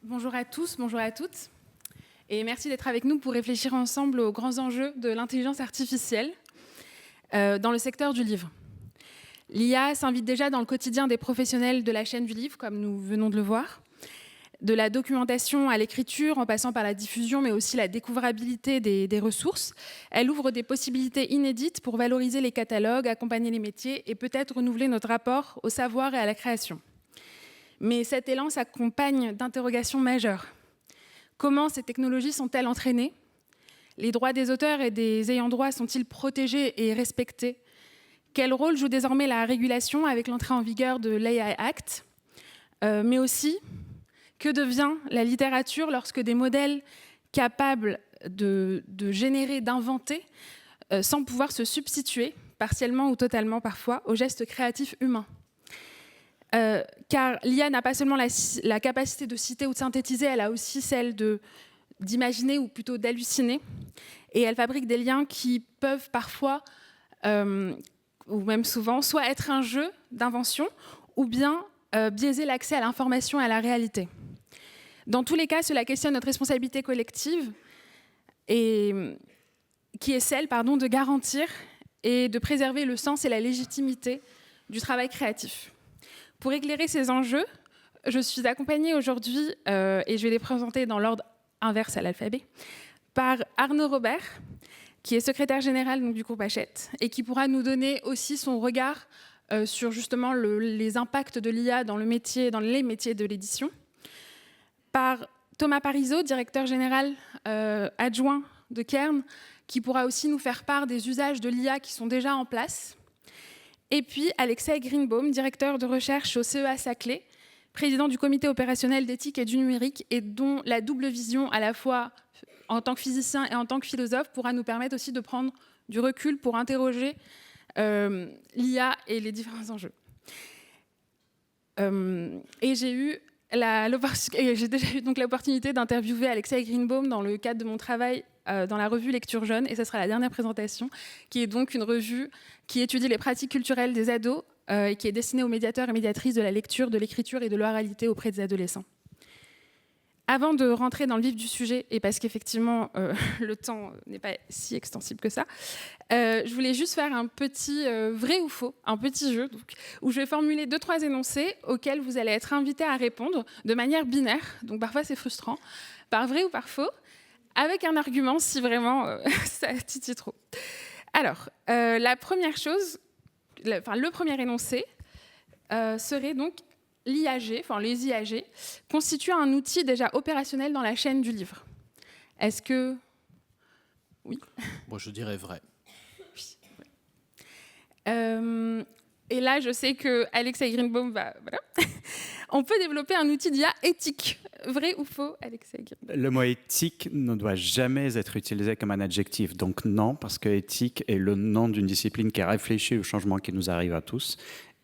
Bonjour à tous, bonjour à toutes. Et merci d'être avec nous pour réfléchir ensemble aux grands enjeux de l'intelligence artificielle dans le secteur du livre. L'IA s'invite déjà dans le quotidien des professionnels de la chaîne du livre, comme nous venons de le voir. De la documentation à l'écriture, en passant par la diffusion, mais aussi la découvrabilité des ressources. Elle ouvre des possibilités inédites pour valoriser les catalogues, accompagner les métiers et peut-être renouveler notre rapport au savoir et à la création. Mais cet élan s'accompagne d'interrogations majeures. Comment ces technologies sont-elles entraînées? Les droits des auteurs et des ayants droit sont-ils protégés et respectés? Quel rôle joue désormais la régulation avec l'entrée en vigueur de l'AI Act? Mais aussi, que devient la littérature lorsque des modèles capables de générer, d'inventer, sans pouvoir se substituer, partiellement ou totalement parfois, aux gestes créatifs humains? Car l'IA n'a pas seulement la capacité de citer ou de synthétiser, elle a aussi celle d'imaginer ou plutôt d'halluciner. Et elle fabrique des liens qui peuvent parfois, ou même souvent, soit être un jeu d'invention ou bien biaiser l'accès à l'information et à la réalité. Dans tous les cas, cela questionne notre responsabilité collective, et qui est celle de garantir et de préserver le sens et la légitimité du travail créatif. Pour éclairer ces enjeux, je suis accompagnée aujourd'hui, et je vais les présenter dans l'ordre inverse à l'alphabet, par Arnaud Robert, qui est secrétaire général du groupe Hachette, et qui pourra nous donner aussi son regard sur justement les impacts de l'IA dans les métiers de l'édition. Par Thomas Parisot, directeur général adjoint de Cairn, qui pourra aussi nous faire part des usages de l'IA qui sont déjà en place. Et puis Alexei Greenbaum, directeur de recherche au CEA Saclay, président du comité opérationnel d'éthique et du numérique, et dont la double vision, à la fois en tant que physicien et en tant que philosophe, pourra nous permettre aussi de prendre du recul pour interroger l'IA et les différents enjeux. Et j'ai déjà eu donc l'opportunité d'interviewer Alexei Greenbaum dans le cadre de mon travail dans la revue Lecture Jeune, et ce sera la dernière présentation, qui est donc une revue qui étudie les pratiques culturelles des ados et qui est destinée aux médiateurs et médiatrices de la lecture, de l'écriture et de l'oralité auprès des adolescents. Avant de rentrer dans le vif du sujet, et parce qu'effectivement le temps n'est pas si extensible que ça, je voulais juste faire un petit vrai ou faux, un petit jeu, donc, où je vais formuler 2-3 énoncés auxquels vous allez être invités à répondre de manière binaire, donc parfois c'est frustrant, par vrai ou par faux, avec un argument si vraiment ça titille trop. Alors, la première chose, le premier énoncé serait donc l'IAG, enfin les IAG, constituent un outil déjà opérationnel dans la chaîne du livre. Est-ce que... Oui. Moi, je dirais vrai. Oui. Et là, je sais que Alexei Greenbaum va... Voilà. On peut développer un outil d'IA éthique. Vrai ou faux, Alexei Greenbaum? Le mot éthique ne doit jamais être utilisé comme un adjectif. Donc non, parce que éthique est le nom d'une discipline qui réfléchit au changement qui nous arrive à tous.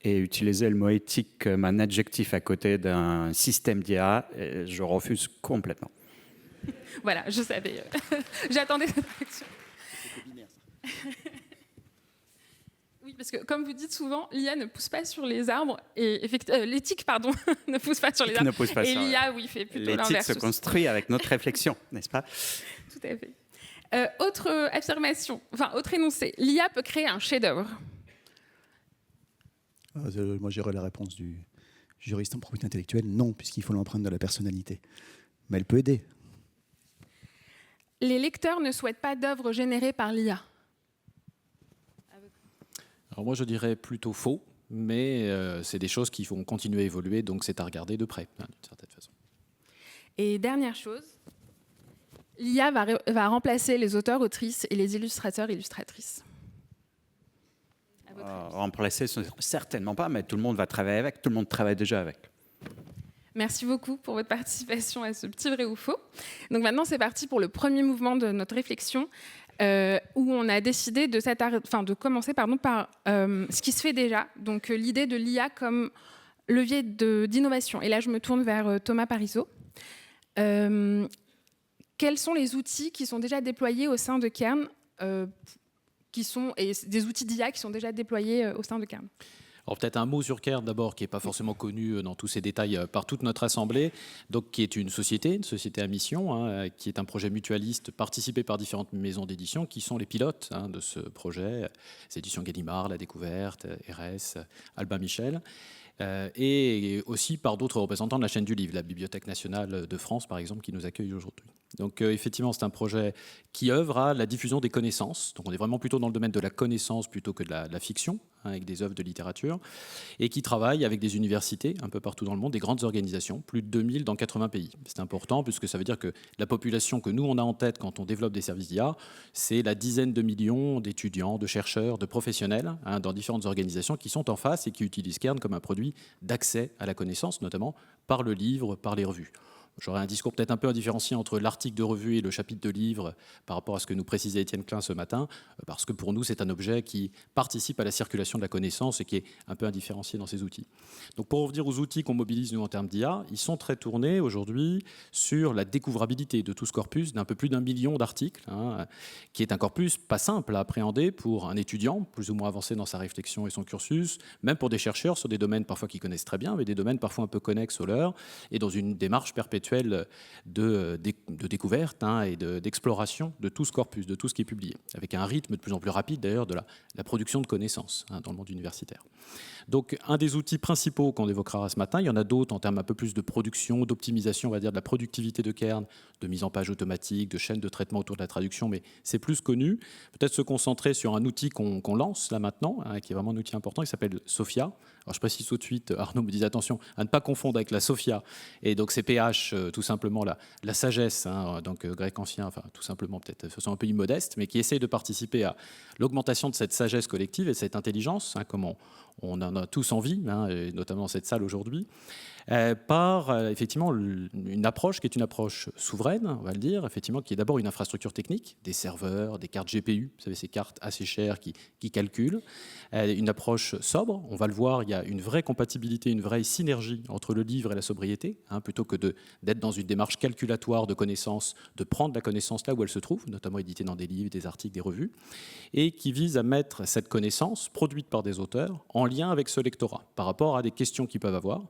Et utiliser le mot éthique comme un adjectif à côté d'un système d'IA, je refuse complètement. Voilà, je savais. J'attendais cette réaction. Oui, parce que comme vous dites souvent, l'IA ne pousse pas sur les arbres, et l'éthique, ne pousse pas sur les arbres. Et l'IA, oui, fait plutôt l'inverse. L'éthique se construit avec notre réflexion, n'est-ce pas? Tout à fait. Autre affirmation, autre énoncé. L'IA peut créer un chef-d'œuvre. Moi, j'irais la réponse du juriste en propriété intellectuelle. Non, puisqu'il faut l'empreinte de la personnalité. Mais elle peut aider. Les lecteurs ne souhaitent pas d'œuvres générées par l'IA. Alors moi, je dirais plutôt faux, mais c'est des choses qui vont continuer à évoluer, donc c'est à regarder de près, d'une certaine façon. Et dernière chose, l'IA va remplacer les auteurs, autrices et les illustrateurs, illustratrices. Remplacer, certainement pas, mais tout le monde va travailler avec, tout le monde travaille déjà avec. Merci beaucoup pour votre participation à ce petit vrai ou faux. Donc maintenant, c'est parti pour le premier mouvement de notre réflexion, où on a décidé de commencer par ce qui se fait déjà, donc l'idée de l'IA comme levier d'innovation. Et là, je me tourne vers Thomas Parisot. Quels sont les outils qui sont déjà déployés au sein de Cairn, et des outils d'IA qui sont déjà déployés au sein de Cairn? Alors peut-être un mot sur Cairn d'abord, qui n'est pas forcément connu dans tous ses détails par toute notre Assemblée, donc qui est une société à mission, qui est un projet mutualiste participé par différentes maisons d'édition, qui sont les pilotes de ce projet, les éditions Gallimard, La Découverte, RS, Albin Michel, et aussi par d'autres représentants de la chaîne du livre, la Bibliothèque nationale de France par exemple, qui nous accueille aujourd'hui. Donc effectivement, c'est un projet qui œuvre à la diffusion des connaissances. Donc on est vraiment plutôt dans le domaine de la connaissance plutôt que de la fiction, avec des œuvres de littérature, et qui travaille avec des universités un peu partout dans le monde, des grandes organisations, plus de 2000 dans 80 pays. C'est important puisque ça veut dire que la population que nous on a en tête quand on développe des services d'IA, c'est la dizaine de millions d'étudiants, de chercheurs, de professionnels dans différentes organisations qui sont en face et qui utilisent Cairn comme un produit d'accès à la connaissance, notamment par le livre, par les revues. J'aurais un discours peut-être un peu indifférencié entre l'article de revue et le chapitre de livre par rapport à ce que nous précisait Étienne Klein ce matin, parce que pour nous, c'est un objet qui participe à la circulation de la connaissance et qui est un peu indifférencié dans ces outils. Donc pour revenir aux outils qu'on mobilise, nous, en termes d'IA, ils sont très tournés aujourd'hui sur la découvrabilité de tout ce corpus d'un peu plus d'1 million d'articles, qui est un corpus pas simple à appréhender pour un étudiant, plus ou moins avancé dans sa réflexion et son cursus, même pour des chercheurs sur des domaines parfois qu'ils connaissent très bien, mais des domaines parfois un peu connexes aux leurs, et dans une démarche perpétuelle de découverte et d'exploration de tout ce corpus, de tout ce qui est publié, avec un rythme de plus en plus rapide d'ailleurs de la production de connaissances dans le monde universitaire. Donc un des outils principaux qu'on évoquera ce matin, il y en a d'autres en termes un peu plus de production, d'optimisation, on va dire de la productivité de Cairn, de mise en page automatique, de chaîne de traitement autour de la traduction, mais c'est plus connu. Peut-être se concentrer sur un outil qu'on lance là maintenant, qui est vraiment un outil important, qui s'appelle Sophia. Alors je précise tout de suite, Arnaud me disait attention à ne pas confondre avec la Sophia, et donc c'est PH, tout simplement la sagesse, donc grec ancien, enfin tout simplement peut-être de façon un peu immodeste, mais qui essaye de participer à l'augmentation de cette sagesse collective et cette intelligence, comme on en a tous envie, et notamment dans cette salle aujourd'hui, par effectivement une approche qui est une approche souveraine, on va le dire, effectivement, qui est d'abord une infrastructure technique, des serveurs, des cartes GPU, vous savez, ces cartes assez chères qui calculent, une approche sobre, on va le voir, il y a une vraie compatibilité, une vraie synergie entre le livre et la sobriété, plutôt que d'être dans une démarche calculatoire de connaissances, de prendre la connaissance là où elle se trouve, notamment éditée dans des livres, des articles, des revues, et qui vise à mettre cette connaissance, produite par des auteurs, en lien avec ce lectorat, par rapport à des questions qu'ils peuvent avoir.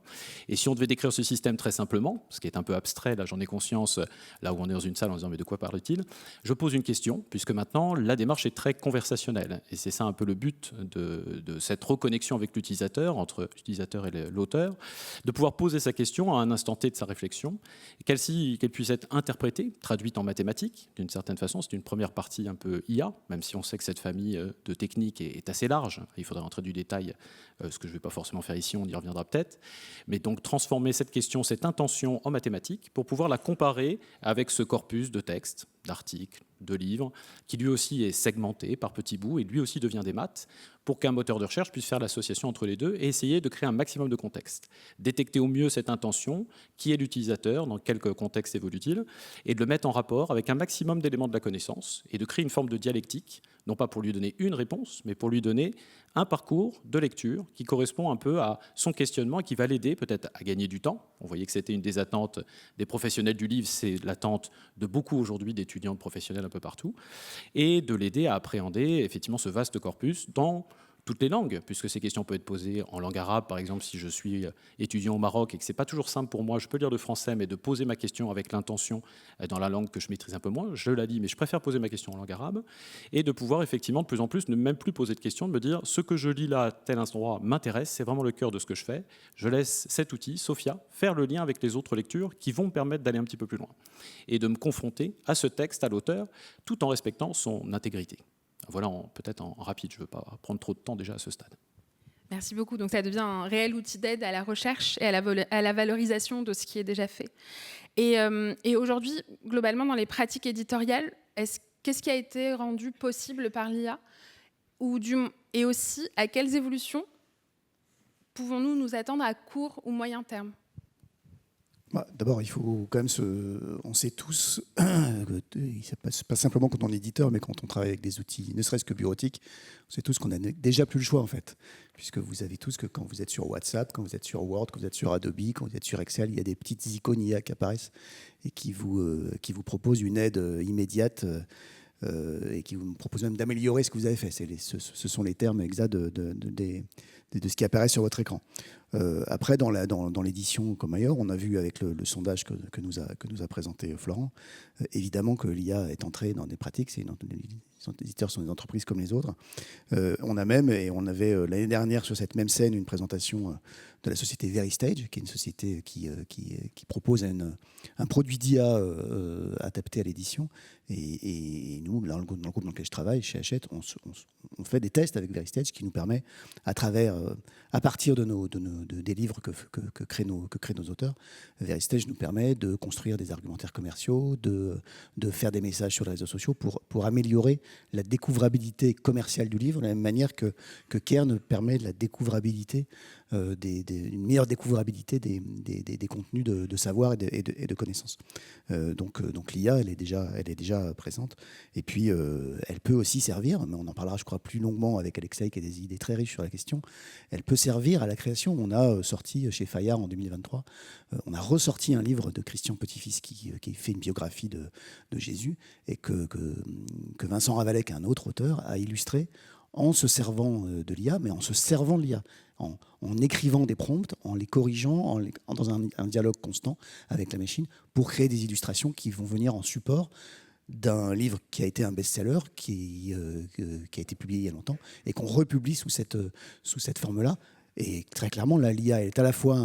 Et si on devait décrire ce système très simplement, ce qui est un peu abstrait, là j'en ai conscience, là où on est dans une salle en disant mais de quoi parle-t-il, je pose une question, puisque maintenant la démarche est très conversationnelle. Et c'est ça un peu le but de cette reconnexion avec l'utilisateur, entre l'utilisateur et l'auteur, de pouvoir poser sa question à un instant T de sa réflexion, qu'elle puisse être interprétée, traduite en mathématiques, d'une certaine façon. C'est une première partie un peu IA, même si on sait que cette famille de techniques est assez large. Il faudrait rentrer du détail, ce que je ne vais pas forcément faire ici, on y reviendra peut-être. Mais donc transformer cette question, cette intention en mathématiques pour pouvoir la comparer avec ce corpus de textes, d'articles, de livres, qui lui aussi est segmenté par petits bouts et lui aussi devient des maths, pour qu'un moteur de recherche puisse faire l'association entre les deux et essayer de créer un maximum de contexte. Détecter au mieux cette intention, qui est l'utilisateur, dans quel contexte évolue-t-il, et de le mettre en rapport avec un maximum d'éléments de la connaissance et de créer une forme de dialectique, non pas pour lui donner une réponse, mais pour lui donner un parcours de lecture qui correspond un peu à son questionnement et qui va l'aider peut-être à gagner du temps. On voyait que c'était une des attentes des professionnels du livre, c'est l'attente de beaucoup aujourd'hui d'étudiants, de professionnels un peu partout, et de l'aider à appréhender effectivement ce vaste corpus dans toutes les langues, puisque ces questions peuvent être posées en langue arabe, par exemple, si je suis étudiant au Maroc et que ce n'est pas toujours simple pour moi, je peux lire le français, mais de poser ma question avec l'intention dans la langue que je maîtrise un peu moins, je la lis, mais je préfère poser ma question en langue arabe, et de pouvoir effectivement de plus en plus ne même plus poser de questions, de me dire ce que je lis là à tel endroit m'intéresse, c'est vraiment le cœur de ce que je fais, je laisse cet outil, Sophia, faire le lien avec les autres lectures qui vont me permettre d'aller un petit peu plus loin, et de me confronter à ce texte, à l'auteur, tout en respectant son intégrité. Voilà, peut-être en rapide, je ne veux pas prendre trop de temps déjà à ce stade. Merci beaucoup. Donc ça devient un réel outil d'aide à la recherche et à la valorisation de ce qui est déjà fait. Et aujourd'hui, globalement, dans les pratiques éditoriales, qu'est-ce qui a été rendu possible par l'IA et aussi, à quelles évolutions pouvons-nous nous attendre à court ou moyen terme ? D'abord, il faut quand même on sait tous, ça passe pas simplement quand on est éditeur, mais quand on travaille avec des outils, ne serait-ce que bureautiques, on sait tous qu'on n'a déjà plus le choix en fait, puisque vous savez tous que quand vous êtes sur WhatsApp, quand vous êtes sur Word, quand vous êtes sur Adobe, quand vous êtes sur Excel, il y a des petites icônes IA qui apparaissent et qui vous proposent une aide immédiate et qui vous propose même d'améliorer ce que vous avez fait. Ce sont les termes exacts de ce qui apparaît sur votre écran. Après, dans l'édition comme ailleurs, on a vu avec le sondage que nous a présenté Florent, évidemment que l'IA est entrée dans des pratiques. Les éditeurs sont des entreprises comme les autres. On avait l'année dernière sur cette même scène une présentation de la société Veristage, qui est une société qui propose un produit d'IA adapté à l'édition. Et nous, dans le groupe dans lequel je travaille, chez Hachette, on fait des tests avec Veristage qui nous permet, à partir des livres que créent nos auteurs, Veristage nous permet de construire des argumentaires commerciaux, de faire des messages sur les réseaux sociaux pour améliorer la découvrabilité commerciale du livre, de la même manière que Kern permet de la découvrabilité, une meilleure découvrabilité des contenus de savoir et de connaissances. Donc l'IA, elle est déjà présente. Et puis, elle peut aussi servir, mais on en parlera, je crois, plus longuement avec Alexei, qui a des idées très riches sur la question. Elle peut servir à la création. On a sorti chez Fayard en 2023, on a ressorti un livre de Christian Petit-Fils qui fait une biographie de Jésus et que Vincent Ravalec, un autre auteur, a illustré en se servant de l'IA, mais en se servant de l'IA, en écrivant des prompts, en les corrigeant, dans un dialogue constant avec la machine, pour créer des illustrations qui vont venir en support d'un livre qui a été un best-seller, qui a été publié il y a longtemps, et qu'on republie sous cette forme-là. Et très clairement, l'IA est à la fois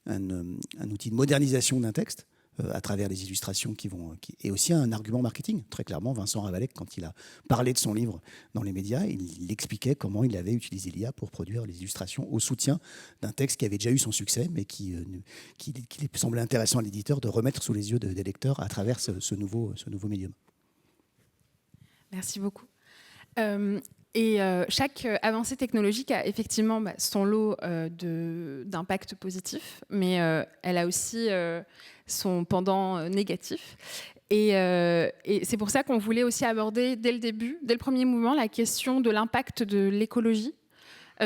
un outil de modernisation d'un texte, à travers les illustrations et aussi un argument marketing. Très clairement, Vincent Ravalec, quand il a parlé de son livre dans les médias, il expliquait comment il avait utilisé l'IA pour produire les illustrations au soutien d'un texte qui avait déjà eu son succès, mais qui semblait intéressant à l'éditeur de remettre sous les yeux des lecteurs à travers ce nouveau médium. Merci beaucoup. Chaque avancée technologique a effectivement son lot d'impact positif, mais elle a aussi son pendant négatif. Et c'est pour ça qu'on voulait aussi aborder dès le premier mouvement, la question de l'impact de l'écologie,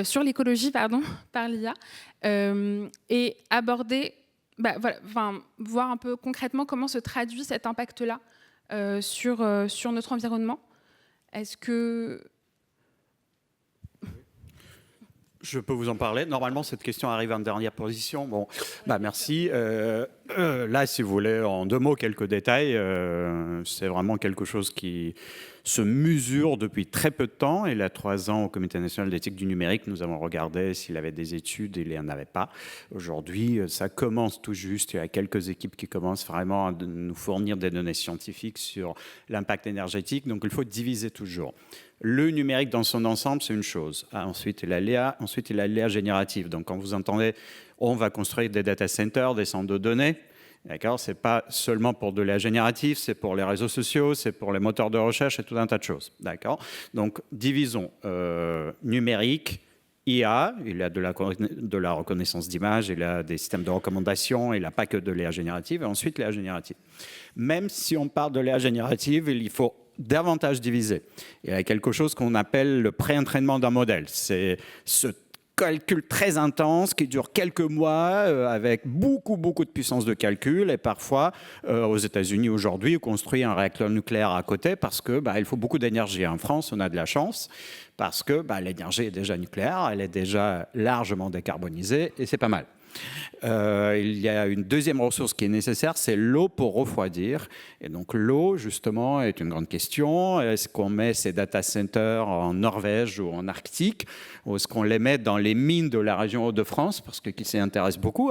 sur l'écologie par l'IA, et aborder, voir un peu concrètement comment se traduit cet impact-là sur notre environnement. Est-ce que... Je peux vous en parler. Normalement, cette question arrive en dernière position. Bon, merci. Là, si vous voulez, en 2 mots, quelques détails. C'est vraiment quelque chose qui se mesure depuis très peu de temps. Il y a 3 ans, au Comité national d'éthique du numérique, nous avons regardé s'il avait des études. Il n'y en avait pas. Aujourd'hui, ça commence tout juste. Il y a quelques équipes qui commencent vraiment à nous fournir des données scientifiques sur l'impact énergétique. Donc, il faut diviser toujours. Le numérique dans son ensemble, c'est une chose. Ensuite, il y a l'IA. Ensuite, il y a l'IA générative. Donc, quand vous entendez, on va construire des data centers, des centres de données. D'accord ? Ce n'est pas seulement pour de l'IA générative, c'est pour les réseaux sociaux, c'est pour les moteurs de recherche et tout un tas de choses. D'accord ? Donc, divisons numérique, IA, il a de la reconnaissance d'images, il a des systèmes de recommandation, il n'a pas que de l'IA générative, et ensuite l'IA générative. Même si on parle de l'IA générative, il faut davantage diviser. Il y a quelque chose qu'on appelle le pré-entraînement d'un modèle. C'est ce calcul très intense qui dure quelques mois avec beaucoup de puissance de calcul. Et parfois, aux États-Unis aujourd'hui, on construit un réacteur nucléaire à côté parce que il faut beaucoup d'énergie. En France, on a de la chance parce que l'énergie est déjà nucléaire, elle est déjà largement décarbonisée et c'est pas mal. Il y a une deuxième ressource qui est nécessaire, c'est l'eau pour refroidir. Et donc l'eau, justement, est une grande question. Est-ce qu'on met ces data centers en Norvège ou en Arctique, ou est-ce qu'on les met dans les mines de la région Hauts-de-France, parce que qui s'y intéresse beaucoup,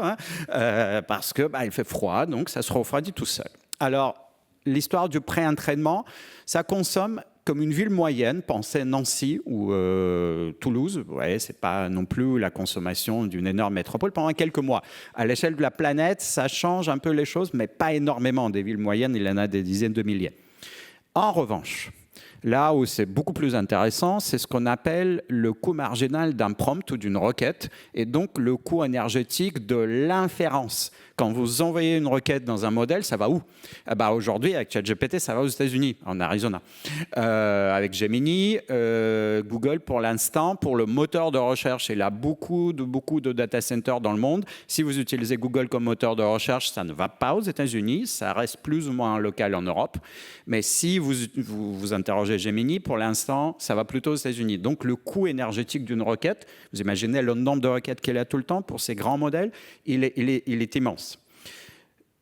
parce que il fait froid, donc ça se refroidit tout seul. Alors, l'histoire du pré-entraînement, ça consomme comme une ville moyenne, pensez Nancy ou Toulouse, c'est pas non plus la consommation d'une énorme métropole pendant quelques mois. À l'échelle de la planète, ça change un peu les choses, mais pas énormément. Des villes moyennes, il y en a des dizaines de milliers. En revanche, Là où c'est beaucoup plus intéressant, c'est ce qu'on appelle le coût marginal d'un prompt ou d'une requête, et donc le coût énergétique de l'inférence. Quand vous envoyez une requête dans un modèle, ça va où? Aujourd'hui, avec ChatGPT, ça va aux États-Unis, en Arizona. Avec Gemini, Google, pour l'instant, pour le moteur de recherche, il a beaucoup de data centers dans le monde. Si vous utilisez Google comme moteur de recherche, ça ne va pas aux États-Unis, ça reste plus ou moins local en Europe. Mais si vous interrogez Gemini, pour l'instant, ça va plutôt aux États-Unis. Donc, le coût énergétique d'une requête, vous imaginez le nombre de requêtes qu'elle a tout le temps pour ces grands modèles, il est immense.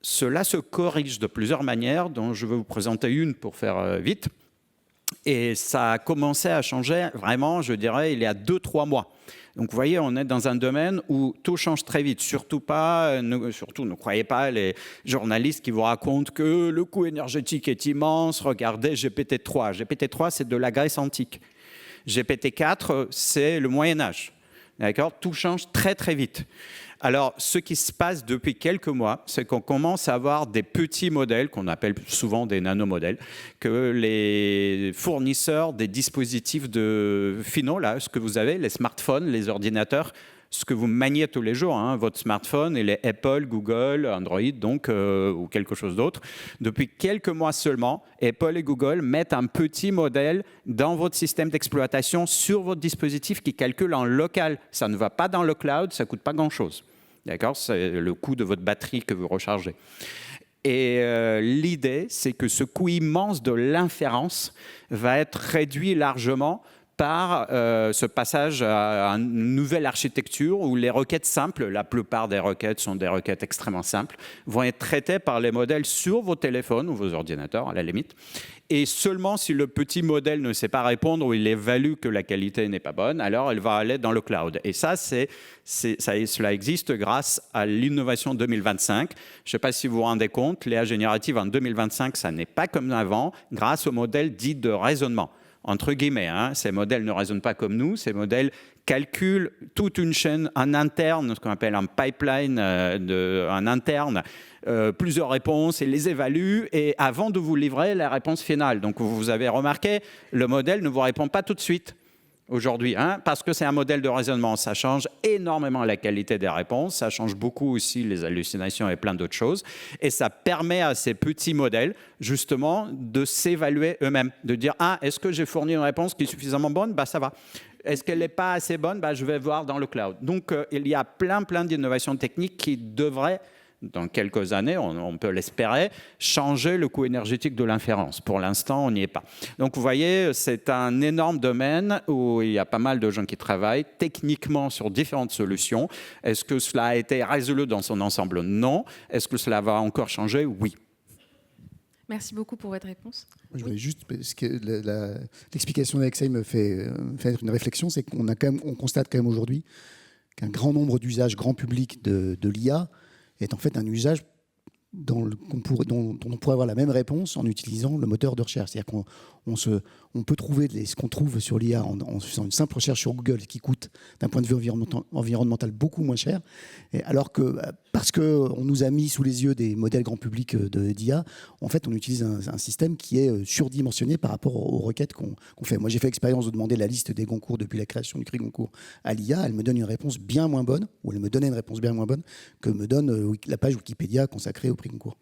Cela se corrige de plusieurs manières, dont je vais vous présenter une pour faire vite. Et ça a commencé à changer vraiment, je dirais, il y a 2-3 mois. Donc vous voyez, on est dans un domaine où tout change très vite. Surtout ne croyez pas les journalistes qui vous racontent que le coût énergétique est immense. Regardez GPT-3. GPT-3, c'est de la Grèce antique. GPT-4, c'est le Moyen-Âge. D'accord ? Tout change très très vite. Alors, ce qui se passe depuis quelques mois, c'est qu'on commence à avoir des petits modèles, qu'on appelle souvent des nanomodèles, que les fournisseurs des dispositifs finaux, là, ce que vous avez, les smartphones, les ordinateurs, ce que vous maniez tous les jours, hein, votre smartphone, il est Apple, Google, Android, donc, ou quelque chose d'autre. Depuis quelques mois seulement, Apple et Google mettent un petit modèle dans votre système d'exploitation sur votre dispositif qui calcule en local. Ça ne va pas dans le cloud, ça ne coûte pas grand-chose. D'accord ? C'est le coût de votre batterie que vous rechargez. Et l'idée, c'est que ce coût immense de l'inférence va être réduit largement par ce passage à une nouvelle architecture où les requêtes simples, la plupart des requêtes sont des requêtes extrêmement simples, vont être traitées par les modèles sur vos téléphones ou vos ordinateurs à la limite. Et seulement si le petit modèle ne sait pas répondre ou il évalue que la qualité n'est pas bonne, alors elle va aller dans le cloud. Et ça, cela existe grâce à l'innovation 2025. Je ne sais pas si vous vous rendez compte, l'IA générative en 2025, ça n'est pas comme avant, grâce au modèle dit de raisonnement. Entre guillemets, hein, ces modèles ne raisonnent pas comme nous, ces modèles calculent toute une chaîne en interne, ce qu'on appelle un pipeline en interne, plusieurs réponses et les évaluent et avant de vous livrer la réponse finale. Donc vous avez remarqué, le modèle ne vous répond pas tout de suite aujourd'hui, hein, parce que c'est un modèle de raisonnement. Ça change énormément la qualité des réponses, ça change beaucoup aussi les hallucinations et plein d'autres choses. Et ça permet à ces petits modèles, justement, de s'évaluer eux-mêmes, de dire « Ah, est-ce que j'ai fourni une réponse qui est suffisamment bonne ? Bah, ça va. Est-ce qu'elle n'est pas assez bonne ? Bah, je vais voir dans le cloud. » Donc, il y a plein d'innovations techniques qui devraient, dans quelques années, on peut l'espérer, changer le coût énergétique de l'inférence. Pour l'instant, on n'y est pas. Donc, vous voyez, c'est un énorme domaine où il y a pas mal de gens qui travaillent techniquement sur différentes solutions. Est-ce que cela a été résolu dans son ensemble ? Non. Est-ce que cela va encore changer ? Oui. Merci beaucoup pour votre réponse. Je voulais juste, parce que l'explication d'Alexei me fait une réflexion, c'est qu'on constate quand même aujourd'hui qu'un grand nombre d'usages grand public de l'IA est en fait un usage dont on pourrait avoir la même réponse en utilisant le moteur de recherche. C'est-à-dire qu'on peut trouver ce qu'on trouve sur l'IA en faisant une simple recherche sur Google qui coûte d'un point de vue environnemental beaucoup moins cher, alors que parce qu'on nous a mis sous les yeux des modèles grand public d'IA, en fait on utilise un système qui est surdimensionné par rapport aux requêtes qu'on fait. Moi j'ai fait l'expérience de demander la liste des Goncourt depuis la création du prix Goncourt à l'IA, elle me donne une réponse bien moins bonne, ou elle me donnait une réponse bien moins bonne que me donne la page Wikipédia consacrée au prix Goncourt.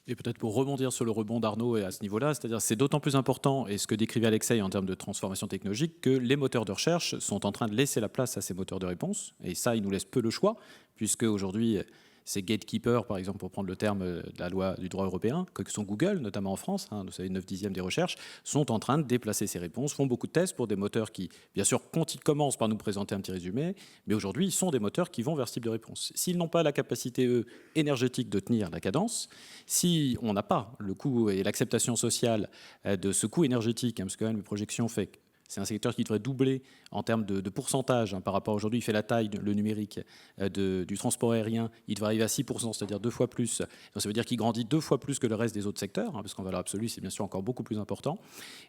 Et peut-être pour rebondir sur le rebond d'Arnaud et à ce niveau-là, c'est-à-dire c'est d'autant plus important, et ce que décrivait Alexei en termes de transformation technologique, que les moteurs de recherche sont en train de laisser la place à ces moteurs de réponse, et ça, ils nous laissent peu le choix, puisque aujourd'hui, ces gatekeepers, par exemple, pour prendre le terme de la loi du droit européen, que sont Google, notamment en France, hein, vous savez, 9/10 des recherches, sont en train de déplacer ces réponses, font beaucoup de tests pour des moteurs qui, bien sûr, quand ils commencent par nous présenter un petit résumé, mais aujourd'hui, ils sont des moteurs qui vont vers ce type de réponse. S'ils n'ont pas la capacité, eux, énergétique de tenir la cadence, si on n'a pas le coût et l'acceptation sociale de ce coût énergétique, hein, parce que quand même, les projections fait c'est un secteur qui devrait doubler en termes de pourcentage par rapport à aujourd'hui. Il fait la taille, le numérique, du transport aérien. Il devrait arriver à 6%, c'est-à-dire 2 fois plus. Donc, ça veut dire qu'il grandit 2 fois plus que le reste des autres secteurs, parce qu'en valeur absolue, c'est bien sûr encore beaucoup plus important.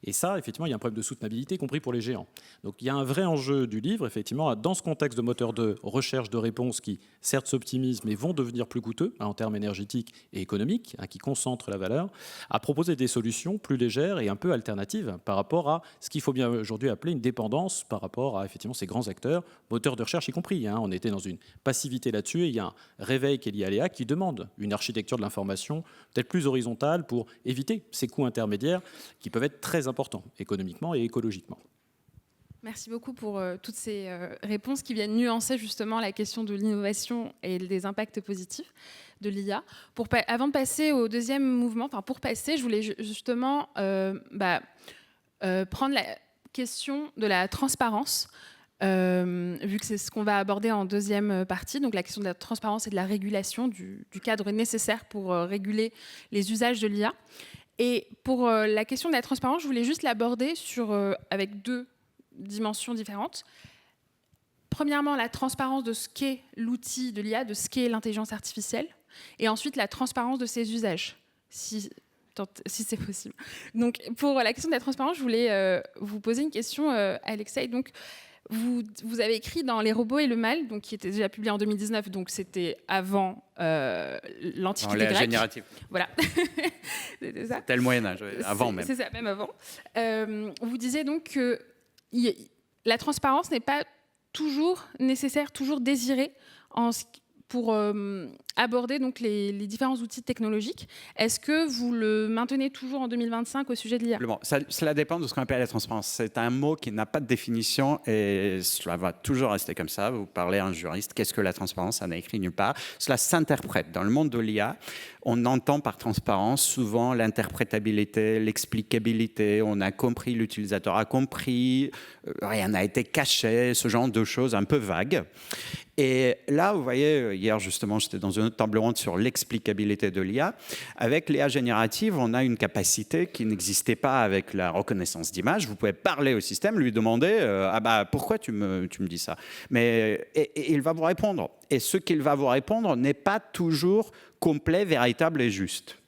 Et ça, effectivement, il y a un problème de soutenabilité, y compris pour les géants. Donc il y a un vrai enjeu du livre, effectivement, dans ce contexte de moteur de recherche de réponses qui, certes, s'optimisent, mais vont devenir plus coûteux en termes énergétiques et économiques, qui concentrent la valeur, à proposer des solutions plus légères et un peu alternatives par rapport à ce qu'il faut bien aujourd'hui appeler une dépendance par rapport à, effectivement, ces grands acteurs, moteurs de recherche y compris. On était dans une passivité là-dessus et il y a un réveil qui est lié à l'IA qui demande une architecture de l'information peut-être plus horizontale pour éviter ces coûts intermédiaires qui peuvent être très importants économiquement et écologiquement. Merci beaucoup pour toutes ces réponses qui viennent nuancer justement la question de l'innovation et des impacts positifs de l'IA. Avant de passer au deuxième mouvement, je voulais justement prendre la question de la transparence, vu que c'est ce qu'on va aborder en deuxième partie, donc la question de la transparence et de la régulation, du cadre nécessaire pour réguler les usages de l'IA. Et pour la question de la transparence, je voulais juste l'aborder avec deux dimensions différentes. Premièrement, la transparence de ce qu'est l'outil de l'IA, de ce qu'est l'intelligence artificielle, et ensuite la transparence de ses usages, si c'est possible. Donc, pour la question de la transparence, je voulais vous poser une question, Alexei. Donc, vous avez écrit dans Les robots et le mal, donc, qui était déjà publié en 2019, donc c'était avant l'Antiquité grecque. Générative. Voilà. C'était ça. C'était le Moyen-Âge, avant même. C'est ça, même avant. Vous disiez donc que la transparence n'est pas toujours nécessaire, toujours désirée pour aborder donc les différents outils technologiques. Est-ce que vous le maintenez toujours en 2025 au sujet de l'IA ? Cela dépend de ce qu'on appelle la transparence. C'est un mot qui n'a pas de définition et cela va toujours rester comme ça. Vous parlez à un juriste, qu'est-ce que la transparence ? Ça n'a écrit nulle part. Cela s'interprète. Dans le monde de l'IA, on entend par transparence souvent l'interprétabilité, l'explicabilité. On a compris, l'utilisateur a compris, rien n'a été caché, ce genre de choses un peu vagues. Et là, vous voyez, hier justement, j'étais dans une autre table ronde sur l'explicabilité de l'IA. Avec l'IA générative, on a une capacité qui n'existait pas avec la reconnaissance d'image. Vous pouvez parler au système, lui demander pourquoi tu me dis ça ? Et il va vous répondre. Et ce qu'il va vous répondre n'est pas toujours complet, véritable et juste.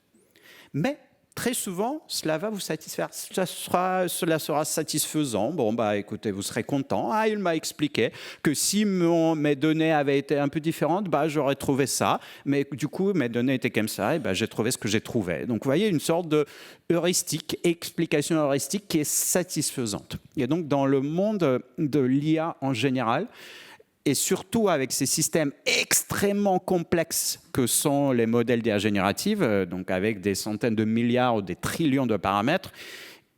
Mais très souvent, cela va vous satisfaire. Cela sera satisfaisant. Écoutez, vous serez content. Il m'a expliqué que si mes données avaient été un peu différentes, j'aurais trouvé ça. Mais du coup, mes données étaient comme ça, et j'ai trouvé ce que j'ai trouvé. Donc, vous voyez, une sorte de heuristique, explication heuristique qui est satisfaisante. Et donc, dans le monde de l'IA en général, et surtout avec ces systèmes extrêmement complexes que sont les modèles d'IA générative, donc avec des centaines de milliards ou des trillions de paramètres,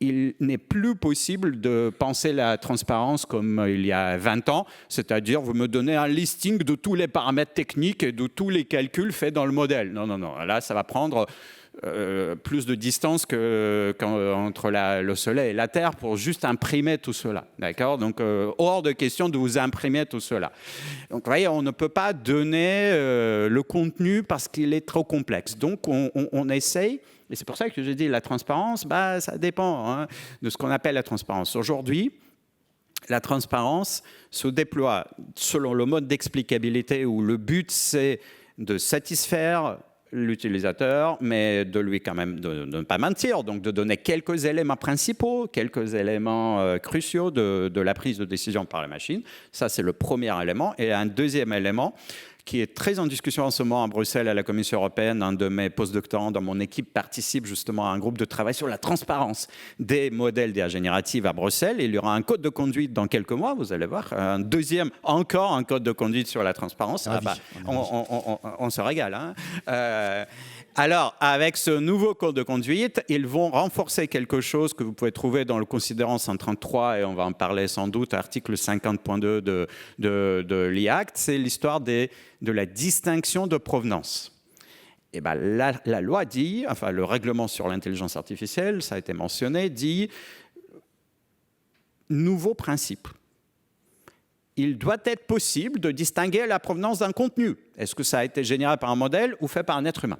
il n'est plus possible de penser la transparence comme il y a 20 ans, c'est-à-dire vous me donnez un listing de tous les paramètres techniques et de tous les calculs faits dans le modèle. Non, là ça va prendre plus de distance qu'entre le Soleil et la Terre pour juste imprimer tout cela. D'accord ? Donc, hors de question de vous imprimer tout cela. Donc, vous voyez, on ne peut pas donner le contenu parce qu'il est trop complexe. Donc, on essaye, et c'est pour ça que j'ai dit la transparence, ça dépend de ce qu'on appelle la transparence. Aujourd'hui, la transparence se déploie selon le mode d'explicabilité où le but, c'est de satisfaire l'utilisateur, mais de lui quand même de ne pas mentir, donc de donner quelques éléments principaux, quelques éléments cruciaux de la prise de décision par la machine. Ça, c'est le premier élément. Et un deuxième élément qui est très en discussion en ce moment à Bruxelles à la Commission européenne. Un de mes postdoctorants dans mon équipe participe justement à un groupe de travail sur la transparence des modèles d'IA générative à Bruxelles. Il y aura un code de conduite dans quelques mois, vous allez voir. Encore un code de conduite sur la transparence. On se régale. Alors, avec ce nouveau code de conduite, ils vont renforcer quelque chose que vous pouvez trouver dans le considérant 133, et on va en parler sans doute, article 50.2 de l'IACT, c'est l'histoire de la distinction de provenance. Et la loi dit, enfin le règlement sur l'intelligence artificielle, ça a été mentionné, dit nouveau principe. Il doit être possible de distinguer la provenance d'un contenu. Est-ce que ça a été généré par un modèle ou fait par un être humain ?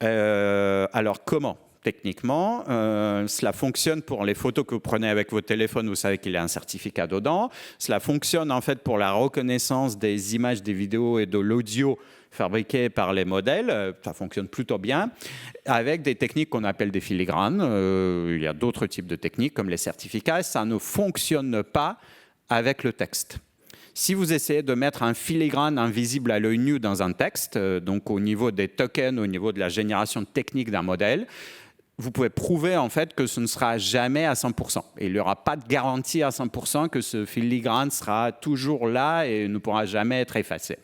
Alors comment ? techniquement. Cela fonctionne pour les photos que vous prenez avec vos téléphones, vous savez qu'il y a un certificat dedans. Cela fonctionne en fait pour la reconnaissance des images, des vidéos et de l'audio fabriqués par les modèles. Ça fonctionne plutôt bien, avec des techniques qu'on appelle des filigranes. Il y a d'autres types de techniques comme les certificats. Ça ne fonctionne pas avec le texte. Si vous essayez de mettre un filigrane invisible à l'œil nu dans un texte, donc au niveau des tokens, au niveau de la génération technique d'un modèle, vous pouvez prouver en fait que ce ne sera jamais à 100%. Et il n'y aura pas de garantie à 100% que ce filigrane sera toujours là et ne pourra jamais être effacé.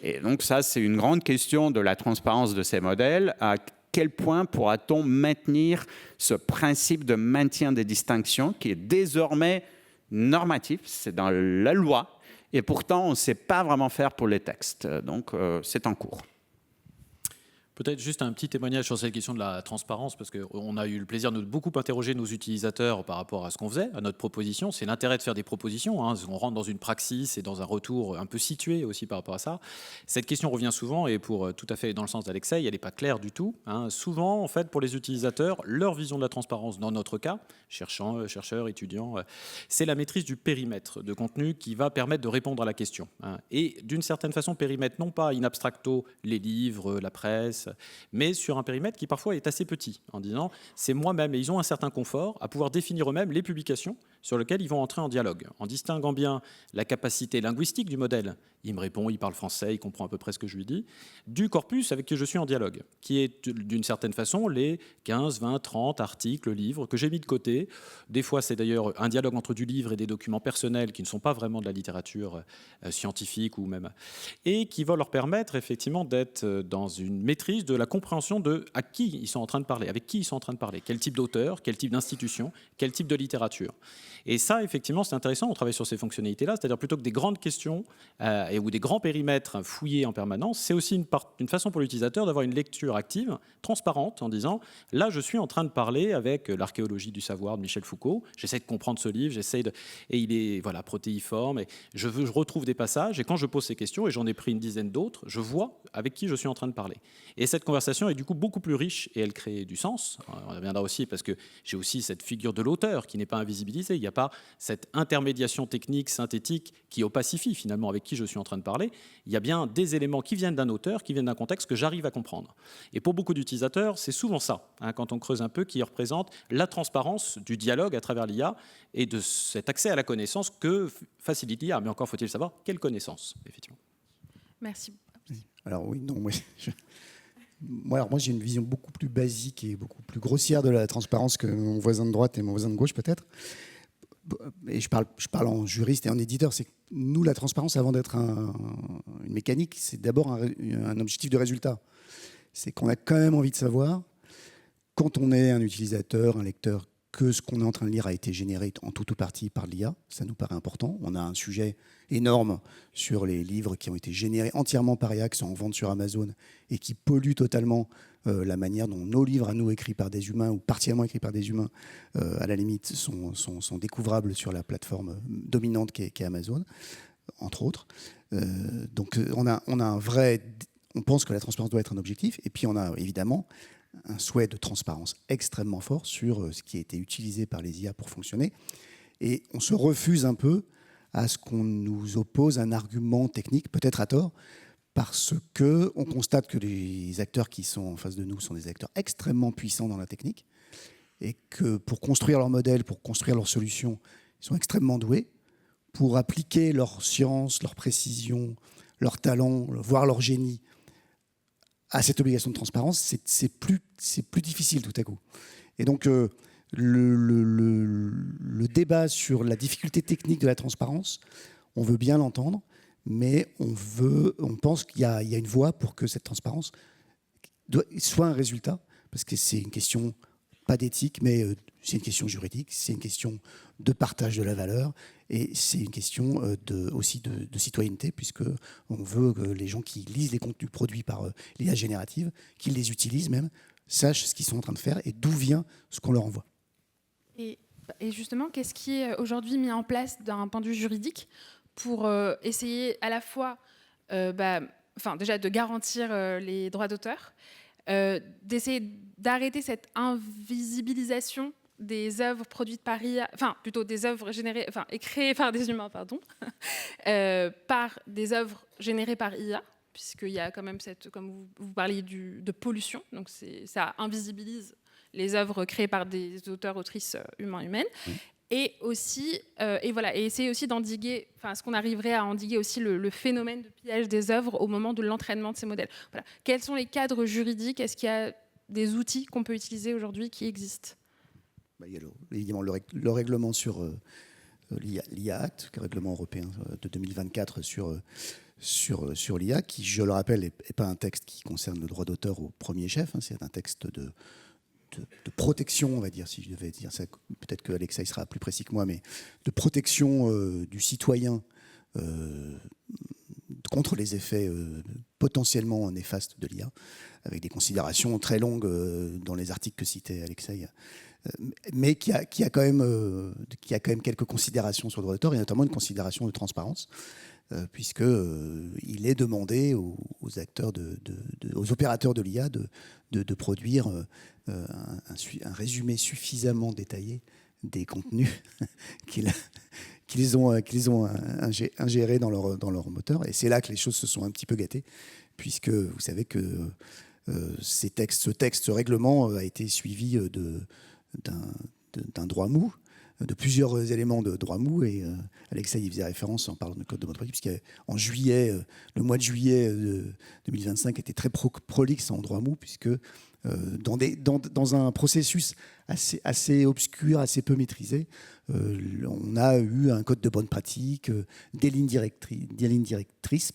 Et donc ça, c'est une grande question de la transparence de ces modèles. À quel point pourra-t-on maintenir ce principe de maintien des distinctions qui est désormais normatif, c'est dans la loi, et pourtant on ne sait pas vraiment faire pour les textes. Donc c'est en cours. Peut-être juste un petit témoignage sur cette question de la transparence, parce qu'on a eu le plaisir de beaucoup interroger nos utilisateurs par rapport à ce qu'on faisait, à notre proposition. C'est l'intérêt de faire des propositions. On rentre dans une praxis et dans un retour un peu situé aussi par rapport à ça. Cette question revient souvent, et pour tout à fait dans le sens d'Alexei, elle n'est pas claire du tout. Souvent, en fait, pour les utilisateurs, leur vision de la transparence, dans notre cas, chercheurs, étudiants, c'est la maîtrise du périmètre de contenu qui va permettre de répondre à la question. Et d'une certaine façon, périmètre non pas in abstracto, les livres, la presse, mais sur un périmètre qui parfois est assez petit, en disant c'est moi-même, et ils ont un certain confort à pouvoir définir eux-mêmes les publications sur lesquelles ils vont entrer en dialogue, en distinguant bien la capacité linguistique du modèle. Il me répond, il parle français, il comprend à peu près ce que je lui dis, du corpus avec qui je suis en dialogue, qui est d'une certaine façon les 15, 20, 30 articles, livres que j'ai mis de côté. Des fois, c'est d'ailleurs un dialogue entre du livre et des documents personnels qui ne sont pas vraiment de la littérature scientifique ou même, et qui vont leur permettre effectivement d'être dans une maîtrise de la compréhension de à qui ils sont en train de parler, avec qui ils sont en train de parler, quel type d'auteur, quel type d'institution, quel type de littérature. Et ça, effectivement, c'est intéressant, on travaille sur ces fonctionnalités-là, c'est-à-dire plutôt que des grandes questions ou des grands périmètres fouillés en permanence, c'est aussi une façon pour l'utilisateur d'avoir une lecture active, transparente, en disant « là, je suis en train de parler avec l'archéologie du savoir de Michel Foucault, j'essaie de comprendre ce livre, et il est protéiforme, et je retrouve des passages, et quand je pose ces questions, et j'en ai pris une dizaine d'autres, je vois avec qui je suis en train de parler. » Et cette conversation est du coup beaucoup plus riche, et elle crée du sens. On reviendra aussi parce que j'ai aussi cette figure de l'auteur qui n'est pas invisibilisée, il n'y a pas cette intermédiation technique, synthétique qui opacifie finalement avec qui je suis en train de parler. Il y a bien des éléments qui viennent d'un auteur, qui viennent d'un contexte que j'arrive à comprendre. Et pour beaucoup d'utilisateurs, c'est souvent ça, quand on creuse un peu, qui représente la transparence du dialogue à travers l'IA et de cet accès à la connaissance que facilite l'IA. Mais encore faut-il savoir quelle connaissance, effectivement. Merci. Alors oui, non, moi j'ai une vision beaucoup plus basique et beaucoup plus grossière de la transparence que mon voisin de droite et mon voisin de gauche peut-être. Et je parle en juriste et en éditeur, c'est que nous, la transparence, avant d'être une mécanique, c'est d'abord un objectif de résultat. C'est qu'on a quand même envie de savoir, quand on est un utilisateur, un lecteur, que ce qu'on est en train de lire a été généré en tout ou partie par l'IA. Ça nous paraît important. On a un sujet énorme sur les livres qui ont été générés entièrement par IA, qui sont en vente sur Amazon et qui polluent totalement la manière dont nos livres à nous, écrits par des humains ou partiellement écrits par des humains, à la limite, sont découvrables sur la plateforme dominante qui est Amazon, entre autres. Donc on a un vrai... On pense que la transparence doit être un objectif. Et puis on a évidemment un souhait de transparence extrêmement fort sur ce qui a été utilisé par les IA pour fonctionner. Et on se refuse un peu à ce qu'on nous oppose un argument technique, peut-être à tort, parce qu'on constate que les acteurs qui sont en face de nous sont des acteurs extrêmement puissants dans la technique et que pour construire leur modèle, pour construire leurs solutions, ils sont extrêmement doués pour appliquer leur science, leur précision, leur talent, voire leur génie à cette obligation de transparence, c'est plus difficile tout à coup. Et donc, le débat sur la difficulté technique de la transparence, on veut bien l'entendre, mais on pense qu'il y a une voie pour que cette transparence soit un résultat, parce que c'est une question pas d'éthique, mais c'est une question juridique, c'est une question de partage de la valeur, et c'est une question aussi de citoyenneté, puisqu'on veut que les gens qui lisent les contenus produits par l'IA générative, qu'ils les utilisent même, sachent ce qu'ils sont en train de faire et d'où vient ce qu'on leur envoie. Et justement, qu'est-ce qui est aujourd'hui mis en place d'un point de vue juridique pour essayer à la fois déjà de garantir les droits d'auteur, d'essayer d'arrêter cette invisibilisation des œuvres produites par IA, enfin plutôt des œuvres générées, enfin et créées par des humains, pardon, par des œuvres générées par IA, puisqu'il y a quand même cette, comme vous parliez de pollution, donc ça invisibilise les œuvres créées par des auteurs, autrices humaines. Oui. Et aussi, et voilà, et essayer aussi d'endiguer, enfin, est-ce qu'on arriverait à endiguer aussi le phénomène de pillage des œuvres au moment de l'entraînement de ces modèles. Voilà. Quels sont les cadres juridiques? Est-ce qu'il y a des outils qu'on peut utiliser aujourd'hui qui existent? Il y a évidemment le règlement sur l'IA Act, le règlement européen de 2024 sur l'IA, qui, je le rappelle, n'est pas un texte qui concerne le droit d'auteur au premier chef, hein, c'est un texte de protection, on va dire, si je devais dire ça, peut-être que Alexei sera plus précis que moi, mais de protection du citoyen contre les effets potentiellement néfastes de l'IA, avec des considérations très longues dans les articles que citait Alexei, mais qui a quand même quelques considérations sur le droit d'auteur, et notamment une considération de transparence, puisque il est demandé aux acteurs, aux opérateurs de l'IA de produire un résumé suffisamment détaillé des contenus qu'ils ont ingérés dans leur moteur. Et c'est là que les choses se sont un petit peu gâtées, puisque vous savez que ce règlement a été suivi d'un droit mou, de plusieurs éléments de droit mou, et Alexei y faisait référence en parlant de code de bonne pratique, puisqu'en juillet, le mois de juillet 2025 était très prolixe en droit mou, puisque dans un processus assez obscur, assez peu maîtrisé, on a eu un code de bonne pratique, des lignes directrices,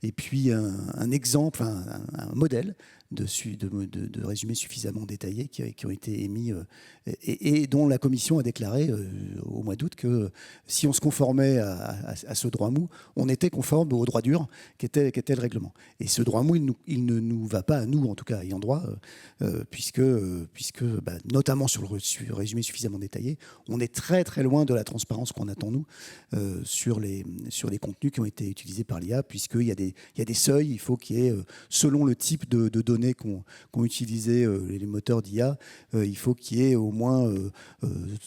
et puis un exemple, un modèle de résumés suffisamment détaillés qui ont été émis et dont la Commission a déclaré au mois d'août que si on se conformait à ce droit mou, on était conforme au droit dur qu'était le règlement. Et ce droit mou, il ne nous va pas à nous, en tout cas ayant droit, puisque notamment sur le résumé suffisamment détaillé, on est très très loin de la transparence qu'on attend nous sur les contenus qui ont été utilisés par l'IA, puisqu'il y a des seuils, il faut qu'il y ait, selon le type de données qu'ont utilisé les moteurs d'IA, il faut qu'il y ait au moins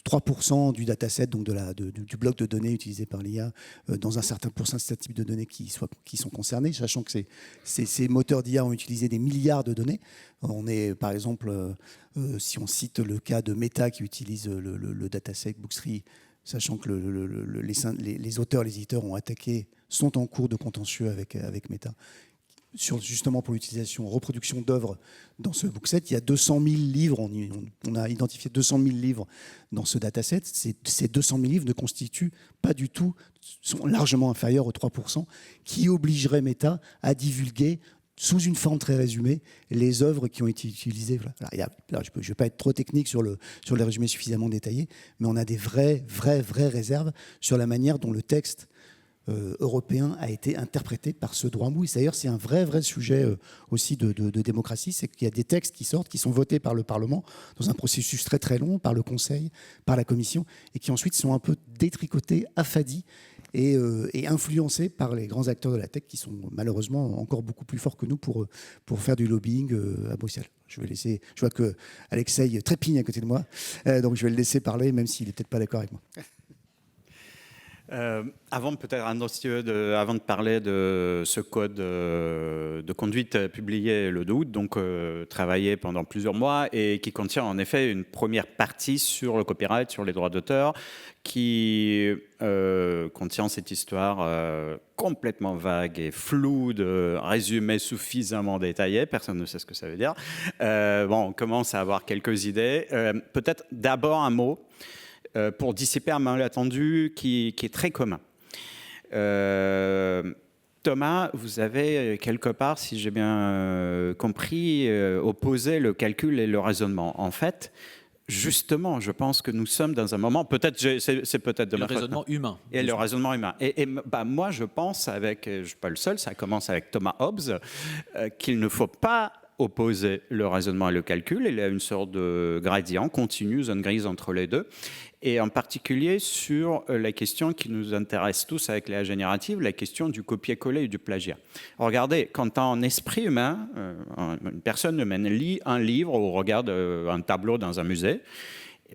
3% du dataset, donc du bloc de données utilisé par l'IA, dans un certain pourcentage de ce type de données qui sont concernés, sachant que ces moteurs d'IA ont utilisé des milliards de données. On est, par exemple, si on cite le cas de Meta qui utilise le dataset Bookstree, sachant que les auteurs, les éditeurs sont en cours de contentieux avec Meta, justement pour l'utilisation, reproduction d'œuvres dans ce bookset. Il y a 200 000 livres, on a identifié 200 000 livres dans ce dataset. Ces 200 000 livres ne constituent pas du tout, sont largement inférieurs aux 3%, qui obligeraient Meta à divulguer sous une forme très résumée les œuvres qui ont été utilisées. Voilà. Je ne vais pas être trop technique sur le résumé suffisamment détaillé, mais on a des vraies réserves sur la manière dont le texte européen a été interprété par ce droit mou. Et d'ailleurs, c'est un vrai sujet aussi de démocratie, c'est qu'il y a des textes qui sortent, qui sont votés par le Parlement dans un processus très très long, par le Conseil, par la Commission, et qui ensuite sont un peu détricotés, affadis et influencés par les grands acteurs de la tech qui sont malheureusement encore beaucoup plus forts que nous pour faire du lobbying à Bruxelles. Je vois que Alexei trépigne à côté de moi, donc je vais le laisser parler, même s'il n'est peut-être pas d'accord avec moi. Avant de parler de ce code de conduite publié le 2 août, donc travaillé pendant plusieurs mois et qui contient en effet une première partie sur le copyright, sur les droits d'auteur, qui contient cette histoire complètement vague et floue de résumé suffisamment détaillé. Personne ne sait ce que ça veut dire. On commence à avoir quelques idées. Peut-être d'abord un mot pour dissiper un malentendu qui est très commun. Thomas, vous avez quelque part, si j'ai bien compris, opposé le calcul et le raisonnement. En fait, justement, je pense que nous sommes dans un moment, c'est peut-être de le raisonnement humain. Et le raisonnement humain. Et moi, je pense, je ne suis pas le seul, ça commence avec Thomas Hobbes, qu'il ne faut pas opposer le raisonnement et le calcul. Il y a une sorte de gradient continu, zone grise entre les deux. Et en particulier sur la question qui nous intéresse tous avec l'IA générative, la question du copier-coller et du plagiat. Regardez, quand en esprit humain, une personne humaine lit un livre ou regarde un tableau dans un musée,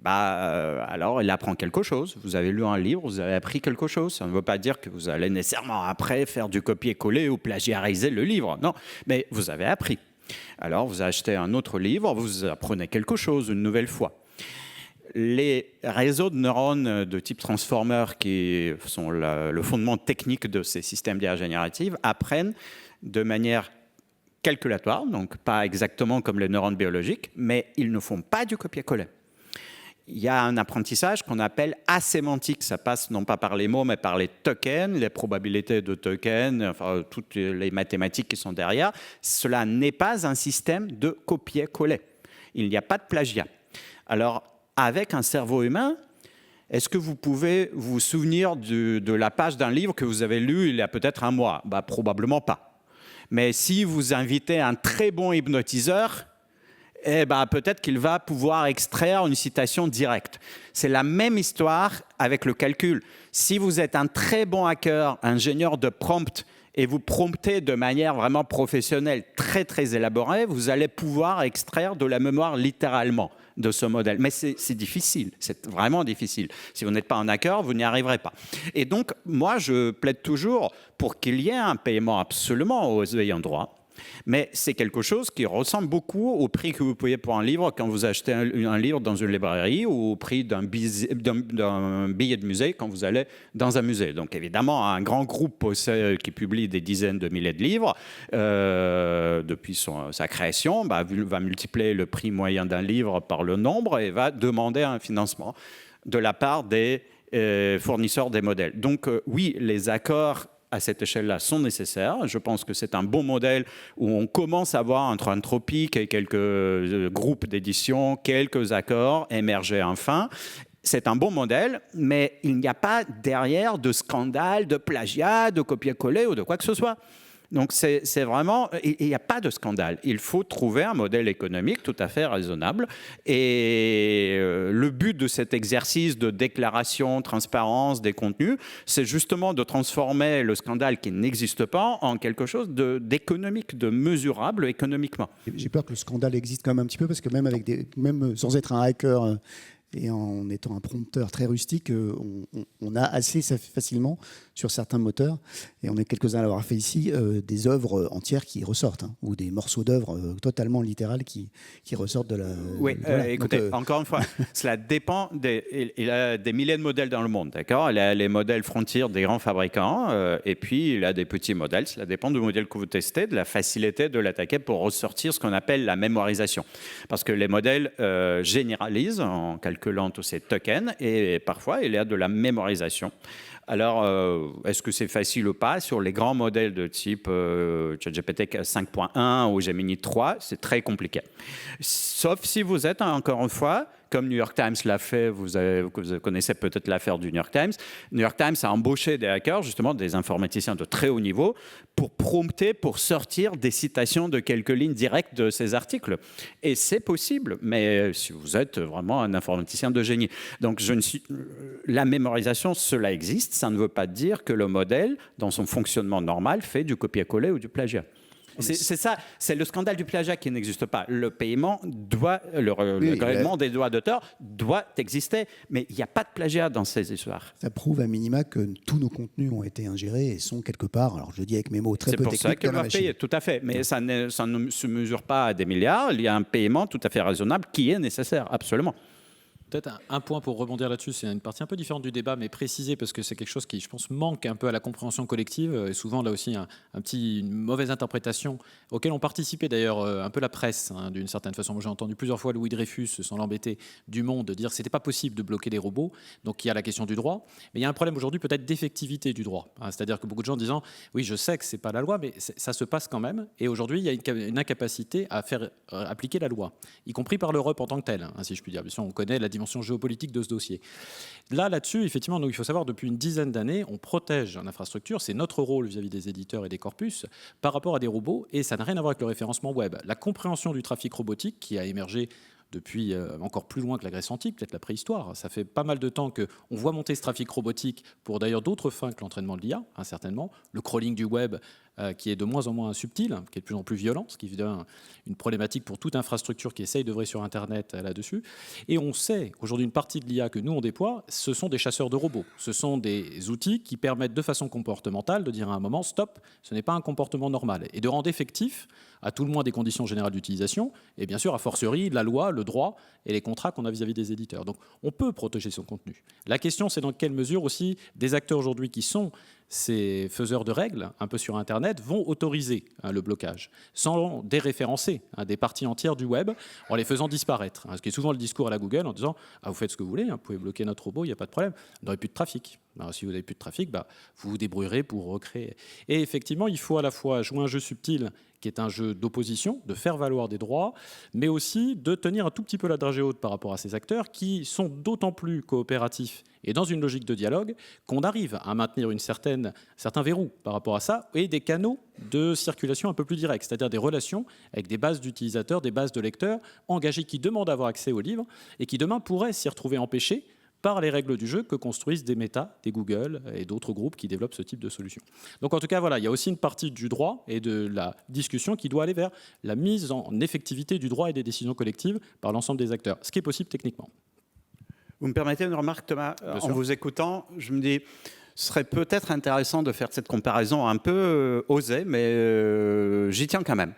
alors elle apprend quelque chose. Vous avez lu un livre, vous avez appris quelque chose. Ça ne veut pas dire que vous allez nécessairement après faire du copier-coller ou plagiariser le livre. Non, mais vous avez appris. Alors vous achetez un autre livre, vous apprenez quelque chose une nouvelle fois. Les réseaux de neurones de type transformer, qui sont le fondement technique de ces systèmes d'IA générative, apprennent de manière calculatoire, donc pas exactement comme les neurones biologiques, mais ils ne font pas du copier-coller. Il y a un apprentissage qu'on appelle asémantique. Ça passe non pas par les mots, mais par les tokens, les probabilités de tokens, enfin, toutes les mathématiques qui sont derrière. Cela n'est pas un système de copier-coller. Il n'y a pas de plagiat. Alors, avec un cerveau humain, est-ce que vous pouvez vous souvenir de la page d'un livre que vous avez lu il y a peut-être un mois? Probablement pas. Mais si vous invitez un très bon hypnotiseur, peut-être qu'il va pouvoir extraire une citation directe. C'est la même histoire avec le calcul. Si vous êtes un très bon hacker, ingénieur de prompt, et vous promptez de manière vraiment professionnelle, très très élaborée, vous allez pouvoir extraire de la mémoire littéralement de ce modèle. Mais c'est difficile, c'est vraiment difficile. Si vous n'êtes pas un hacker, vous n'y arriverez pas. Et donc, moi, je plaide toujours pour qu'il y ait un paiement absolument aux ayants droit. Mais c'est quelque chose qui ressemble beaucoup au prix que vous payez pour un livre quand vous achetez un livre dans une librairie ou au prix d'un billet de musée quand vous allez dans un musée. Donc évidemment, un grand groupe qui publie des dizaines de milliers de livres depuis sa création va multiplier le prix moyen d'un livre par le nombre et va demander un financement de la part des fournisseurs des modèles. Donc oui, les accords à cette échelle-là sont nécessaires. Je pense que c'est un bon modèle où on commence à voir entre Anthropic et quelques groupes d'édition, quelques accords émerger enfin. C'est un bon modèle, mais il n'y a pas derrière de scandale, de plagiat, de copier-coller ou de quoi que ce soit. Donc c'est vraiment, il n'y a pas de scandale. Il faut trouver un modèle économique tout à fait raisonnable. Et le but de cet exercice de déclaration, transparence des contenus, c'est justement de transformer le scandale qui n'existe pas en quelque chose d'économique, de mesurable économiquement. J'ai peur que le scandale existe quand même un petit peu, parce que même sans être un hacker et en étant un prompteur très rustique, on a assez facilement sur certains moteurs, et on est quelques-uns à l'avoir fait ici, des œuvres entières qui ressortent, ou des morceaux d'œuvres totalement littérales qui ressortent de la... Oui, écoutez, encore une fois, cela dépend il y a des milliers de modèles dans le monde, d'accord? Il y a les modèles frontières des grands fabricants, et puis il y a des petits modèles. Cela dépend du modèle que vous testez, de la facilité de l'attaquer pour ressortir ce qu'on appelle la mémorisation. Parce que les modèles généralisent en calculant tous ces tokens, et parfois il y a de la mémorisation. Alors, est-ce que c'est facile ou pas? Sur les grands modèles de type ChatGPT 5.1 ou Gemini 3, c'est très compliqué. Sauf si vous êtes, encore une fois, comme New York Times l'a fait, vous connaissez peut-être l'affaire du New York Times. New York Times a embauché des hackers, justement des informaticiens de très haut niveau, pour prompter, pour sortir des citations de quelques lignes directes de ces articles. Et c'est possible, mais si vous êtes vraiment un informaticien de génie. Donc la mémorisation, cela existe. Ça ne veut pas dire que le modèle, dans son fonctionnement normal, fait du copier-coller ou du plagiat. C'est ça, c'est le scandale du plagiat qui n'existe pas. Le paiement le grèvement des droits d'auteur doit exister, mais il n'y a pas de plagiat dans ces histoires. Ça prouve à minima que tous nos contenus ont été ingérés et sont quelque part, alors je le dis avec mes mots très peu techniques, c'est pour ça qu'elle va payer, tout à fait. Mais ça ne se mesure pas à des milliards. Il y a un paiement tout à fait raisonnable qui est nécessaire, absolument. Peut-être un point pour rebondir là-dessus, c'est une partie un peu différente du débat, mais précisée, parce que c'est quelque chose qui, je pense, manque un peu à la compréhension collective, et souvent là aussi une mauvaise interprétation, auquel ont participé d'ailleurs un peu la presse, d'une certaine façon. Moi, j'ai entendu plusieurs fois Louis Dreyfus, sans l'embêter, du Monde, dire que c'était pas possible de bloquer les robots, donc il y a la question du droit, mais il y a un problème aujourd'hui peut-être d'effectivité du droit, c'est-à-dire que beaucoup de gens disant, oui, je sais que c'est pas la loi, mais ça se passe quand même, et aujourd'hui, il y a une incapacité à faire appliquer la loi, y compris par l'Europe en tant que telle, si je puis dire. Bien sûr, on connaît la dimension dimension géopolitique de ce dossier. Là-dessus, effectivement, nous, il faut savoir, depuis une dizaine d'années, on protège l'infrastructure, c'est notre rôle vis-à-vis des éditeurs et des corpus, par rapport à des robots, et ça n'a rien à voir avec le référencement web. La compréhension du trafic robotique qui a émergé depuis encore plus loin que la Grèce antique, peut-être la préhistoire. Ça fait pas mal de temps qu'on voit monter ce trafic robotique pour d'ailleurs d'autres fins que l'entraînement de l'IA, certainement. Le crawling du web qui est de moins en moins subtil, qui est de plus en plus violent, ce qui devient une problématique pour toute infrastructure qui essaye d'œuvrer sur Internet là-dessus. Et on sait, aujourd'hui, une partie de l'IA que nous, on déploie, ce sont des chasseurs de robots. Ce sont des outils qui permettent de façon comportementale de dire à un moment, stop, ce n'est pas un comportement normal, et de rendre effectif, à tout le moins des conditions générales d'utilisation, et bien sûr, a fortiori, la loi, le droit et les contrats qu'on a vis-à-vis des éditeurs. Donc, on peut protéger son contenu. La question, c'est dans quelle mesure aussi des acteurs aujourd'hui qui sont ces faiseurs de règles, un peu sur Internet, vont autoriser le blocage, sans déréférencer des parties entières du web, en les faisant disparaître. Ce qui est souvent le discours à la Google, en disant « vous faites ce que vous voulez, vous pouvez bloquer notre robot, il n'y a pas de problème, vous n'aurez plus de trafic. » Alors, si vous n'avez plus de trafic, vous vous débrouillerez pour recréer. Et effectivement, il faut à la fois jouer un jeu subtil, qui est un jeu d'opposition, de faire valoir des droits, mais aussi de tenir un tout petit peu la dragée haute par rapport à ces acteurs qui sont d'autant plus coopératifs et dans une logique de dialogue qu'on arrive à maintenir certains verrous par rapport à ça et des canaux de circulation un peu plus directs, c'est-à-dire des relations avec des bases d'utilisateurs, des bases de lecteurs engagés qui demandent à avoir accès aux livres et qui demain pourraient s'y retrouver empêchés par les règles du jeu que construisent des Meta, des Google et d'autres groupes qui développent ce type de solution. Donc en tout cas, voilà, il y a aussi une partie du droit et de la discussion qui doit aller vers la mise en effectivité du droit et des décisions collectives par l'ensemble des acteurs, ce qui est possible techniquement. Vous me permettez une remarque, Thomas? En vous écoutant, je me dis, ce serait peut-être intéressant de faire cette comparaison un peu osée, mais j'y tiens quand même.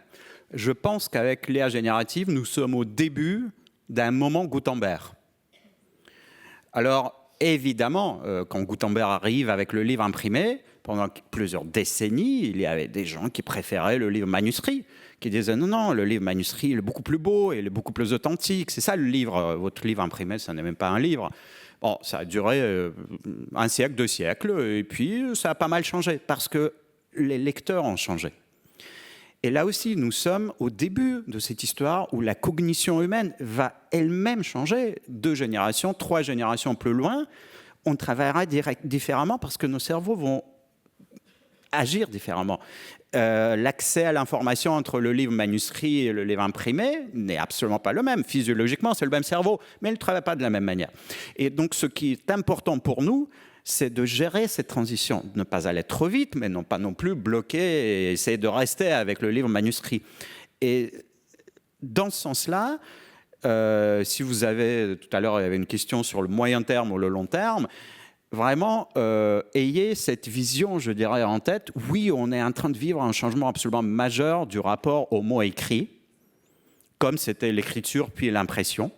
Je pense qu'avec l'IA générative, nous sommes au début d'un moment Gutenberg. Alors, évidemment, quand Gutenberg arrive avec le livre imprimé, pendant plusieurs décennies, il y avait des gens qui préféraient le livre manuscrit, qui disaient non, le livre manuscrit il est beaucoup plus beau, il est beaucoup plus authentique. C'est ça le livre, votre livre imprimé, ça n'est même pas un livre. Bon, ça a duré un siècle, 2 siècles, et puis ça a pas mal changé, parce que les lecteurs ont changé. Et là aussi, nous sommes au début de cette histoire où la cognition humaine va elle-même changer. 2 générations, 3 générations plus loin, on travaillera différemment parce que nos cerveaux vont agir différemment. L'accès à l'information entre le livre manuscrit et le livre imprimé n'est absolument pas le même. Physiologiquement, c'est le même cerveau, mais il ne travaille pas de la même manière. Et donc, ce qui est important pour nous, c'est de gérer cette transition, de ne pas aller trop vite, mais non pas non plus bloquer et essayer de rester avec le livre manuscrit. Et dans ce sens-là, si vous avez, tout à l'heure, il y avait une question sur le moyen terme ou le long terme, vraiment, ayez cette vision, je dirais, en tête. Oui, on est en train de vivre un changement absolument majeur du rapport au mot écrit, comme c'était l'écriture puis l'impression.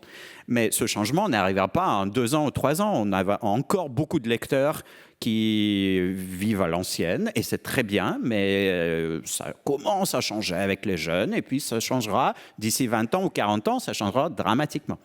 Mais ce changement n'arrivera pas en 2 ans ou 3 ans. On a encore beaucoup de lecteurs qui vivent à l'ancienne, et c'est très bien, mais ça commence à changer avec les jeunes, et puis ça changera d'ici 20 ans ou 40 ans, ça changera dramatiquement.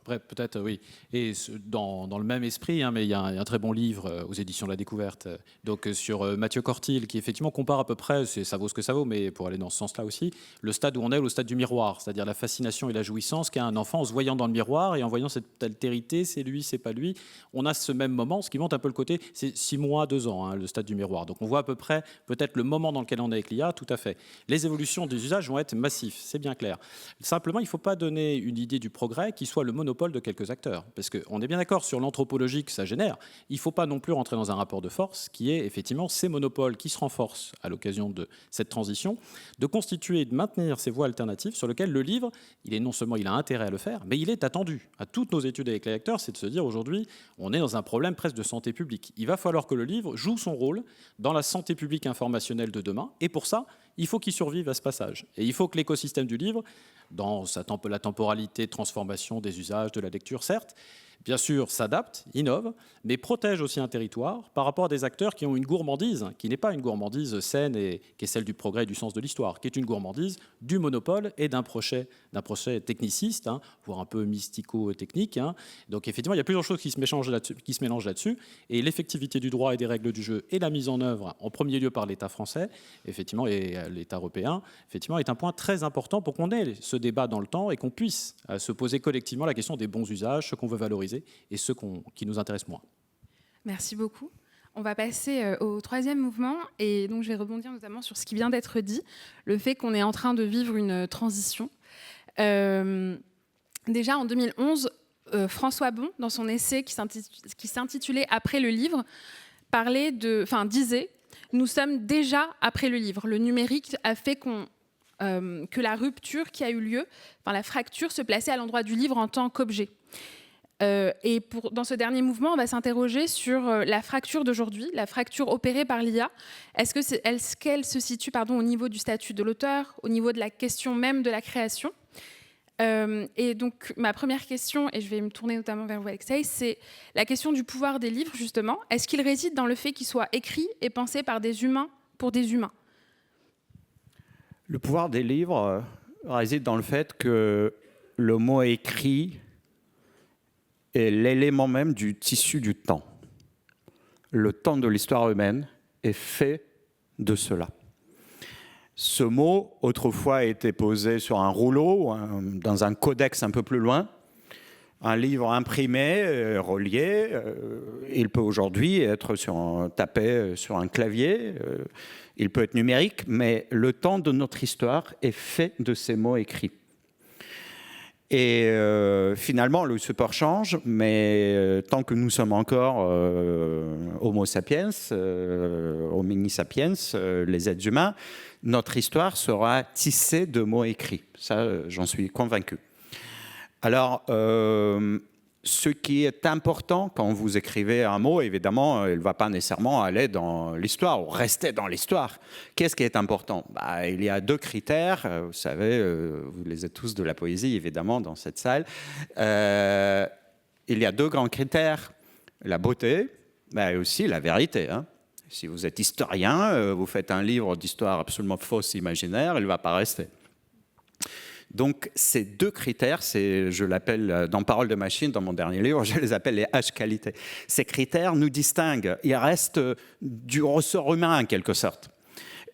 Après, peut-être, oui. Et dans le même esprit, mais il y a un très bon livre aux éditions de la Découverte, donc sur Mathieu Cortil, qui effectivement compare à peu près, ça vaut ce que ça vaut, mais pour aller dans ce sens-là aussi, le stade où on est au stade du miroir, c'est-à-dire la fascination et la jouissance qu'a un enfant en se voyant dans le miroir et en voyant cette altérité, c'est lui, c'est pas lui. On a ce même moment, ce qui monte un peu le côté, c'est 6 mois, 2 ans, le stade du miroir. Donc on voit à peu près peut-être le moment dans lequel on est avec l'IA, tout à fait. Les évolutions des usages vont être massifs, c'est bien clair. Simplement, il ne faut pas donner une idée du progrès qui soit le monopole de quelques acteurs. Parce qu'on est bien d'accord sur l'anthropologie que ça génère. Il ne faut pas non plus rentrer dans un rapport de force qui est effectivement ces monopoles qui se renforcent à l'occasion de cette transition, de constituer et de maintenir ces voies alternatives sur lesquelles le livre, non seulement il a intérêt à le faire, mais il est attendu. À toutes nos études avec les lecteurs, c'est de se dire aujourd'hui, on est dans un problème presque de santé publique. Il va falloir que le livre joue son rôle dans la santé publique informationnelle de demain. Et pour ça, il faut qu'il survive à ce passage. Et il faut que l'écosystème du livre, dans la temporalité de transformation des usages, de la lecture, certes, bien sûr, s'adapte, innove, mais protège aussi un territoire par rapport à des acteurs qui ont une gourmandise, qui n'est pas une gourmandise saine et qui est celle du progrès et du sens de l'histoire, qui est une gourmandise du monopole et d'un procès techniciste, voire un peu mystico-technique. Donc effectivement, il y a plusieurs choses qui se mélangent là-dessus, et l'effectivité du droit et des règles du jeu et la mise en œuvre, en premier lieu par l'État français, effectivement, et l'État européen, effectivement, est un point très important pour qu'on ait ce débat dans le temps et qu'on puisse se poser collectivement la question des bons usages, ce qu'on veut valoriser et ceux qui nous intéressent moins. Merci beaucoup. On va passer au troisième mouvement et donc je vais rebondir notamment sur ce qui vient d'être dit, le fait qu'on est en train de vivre une transition. Déjà en 2011, François Bon, dans son essai qui s'intitulait « Après le livre », disait « Nous sommes déjà après le livre. Le numérique a fait que la rupture qui a eu lieu, la fracture, se plaçait à l'endroit du livre en tant qu'objet. » Et dans ce dernier mouvement, on va s'interroger sur la fracture d'aujourd'hui, la fracture opérée par l'IA. Est-ce qu'elle se situe au niveau du statut de l'auteur, au niveau de la question même de la création ? Et donc, ma première question, et je vais me tourner notamment vers vous, Alexei, c'est la question du pouvoir des livres, justement. Est-ce qu'il réside dans le fait qu'ils soient écrits et pensés par des humains pour des humains ? Le pouvoir des livres réside dans le fait que le mot écrit est l'élément même du tissu du temps. Le temps de l'histoire humaine est fait de cela. Ce mot, autrefois, a été posé sur un rouleau, dans un codex un peu plus loin. Un livre imprimé, relié, il peut aujourd'hui être tapé sur un clavier, il peut être numérique, mais le temps de notre histoire est fait de ces mots écrits. Et finalement, le support change, mais tant que nous sommes encore Homo sapiens, Homini sapiens, les êtres humains, notre histoire sera tissée de mots écrits. Ça, j'en suis convaincu. Alors, ce qui est important quand vous écrivez un mot, évidemment, il ne va pas nécessairement aller dans l'histoire ou rester dans l'histoire. Qu'est-ce qui est important ? Il y a deux critères. Vous savez, vous les êtes tous de la poésie, évidemment, dans cette salle. Il y a deux grands critères. La beauté, mais aussi la vérité. Si vous êtes historien, vous faites un livre d'histoire absolument fausse, imaginaire, il ne va pas rester. Donc, ces deux critères, je l'appelle dans Parole de machine, dans mon dernier livre, je les appelle les H-qualités. Ces critères nous distinguent. Ils restent du ressort humain, en quelque sorte.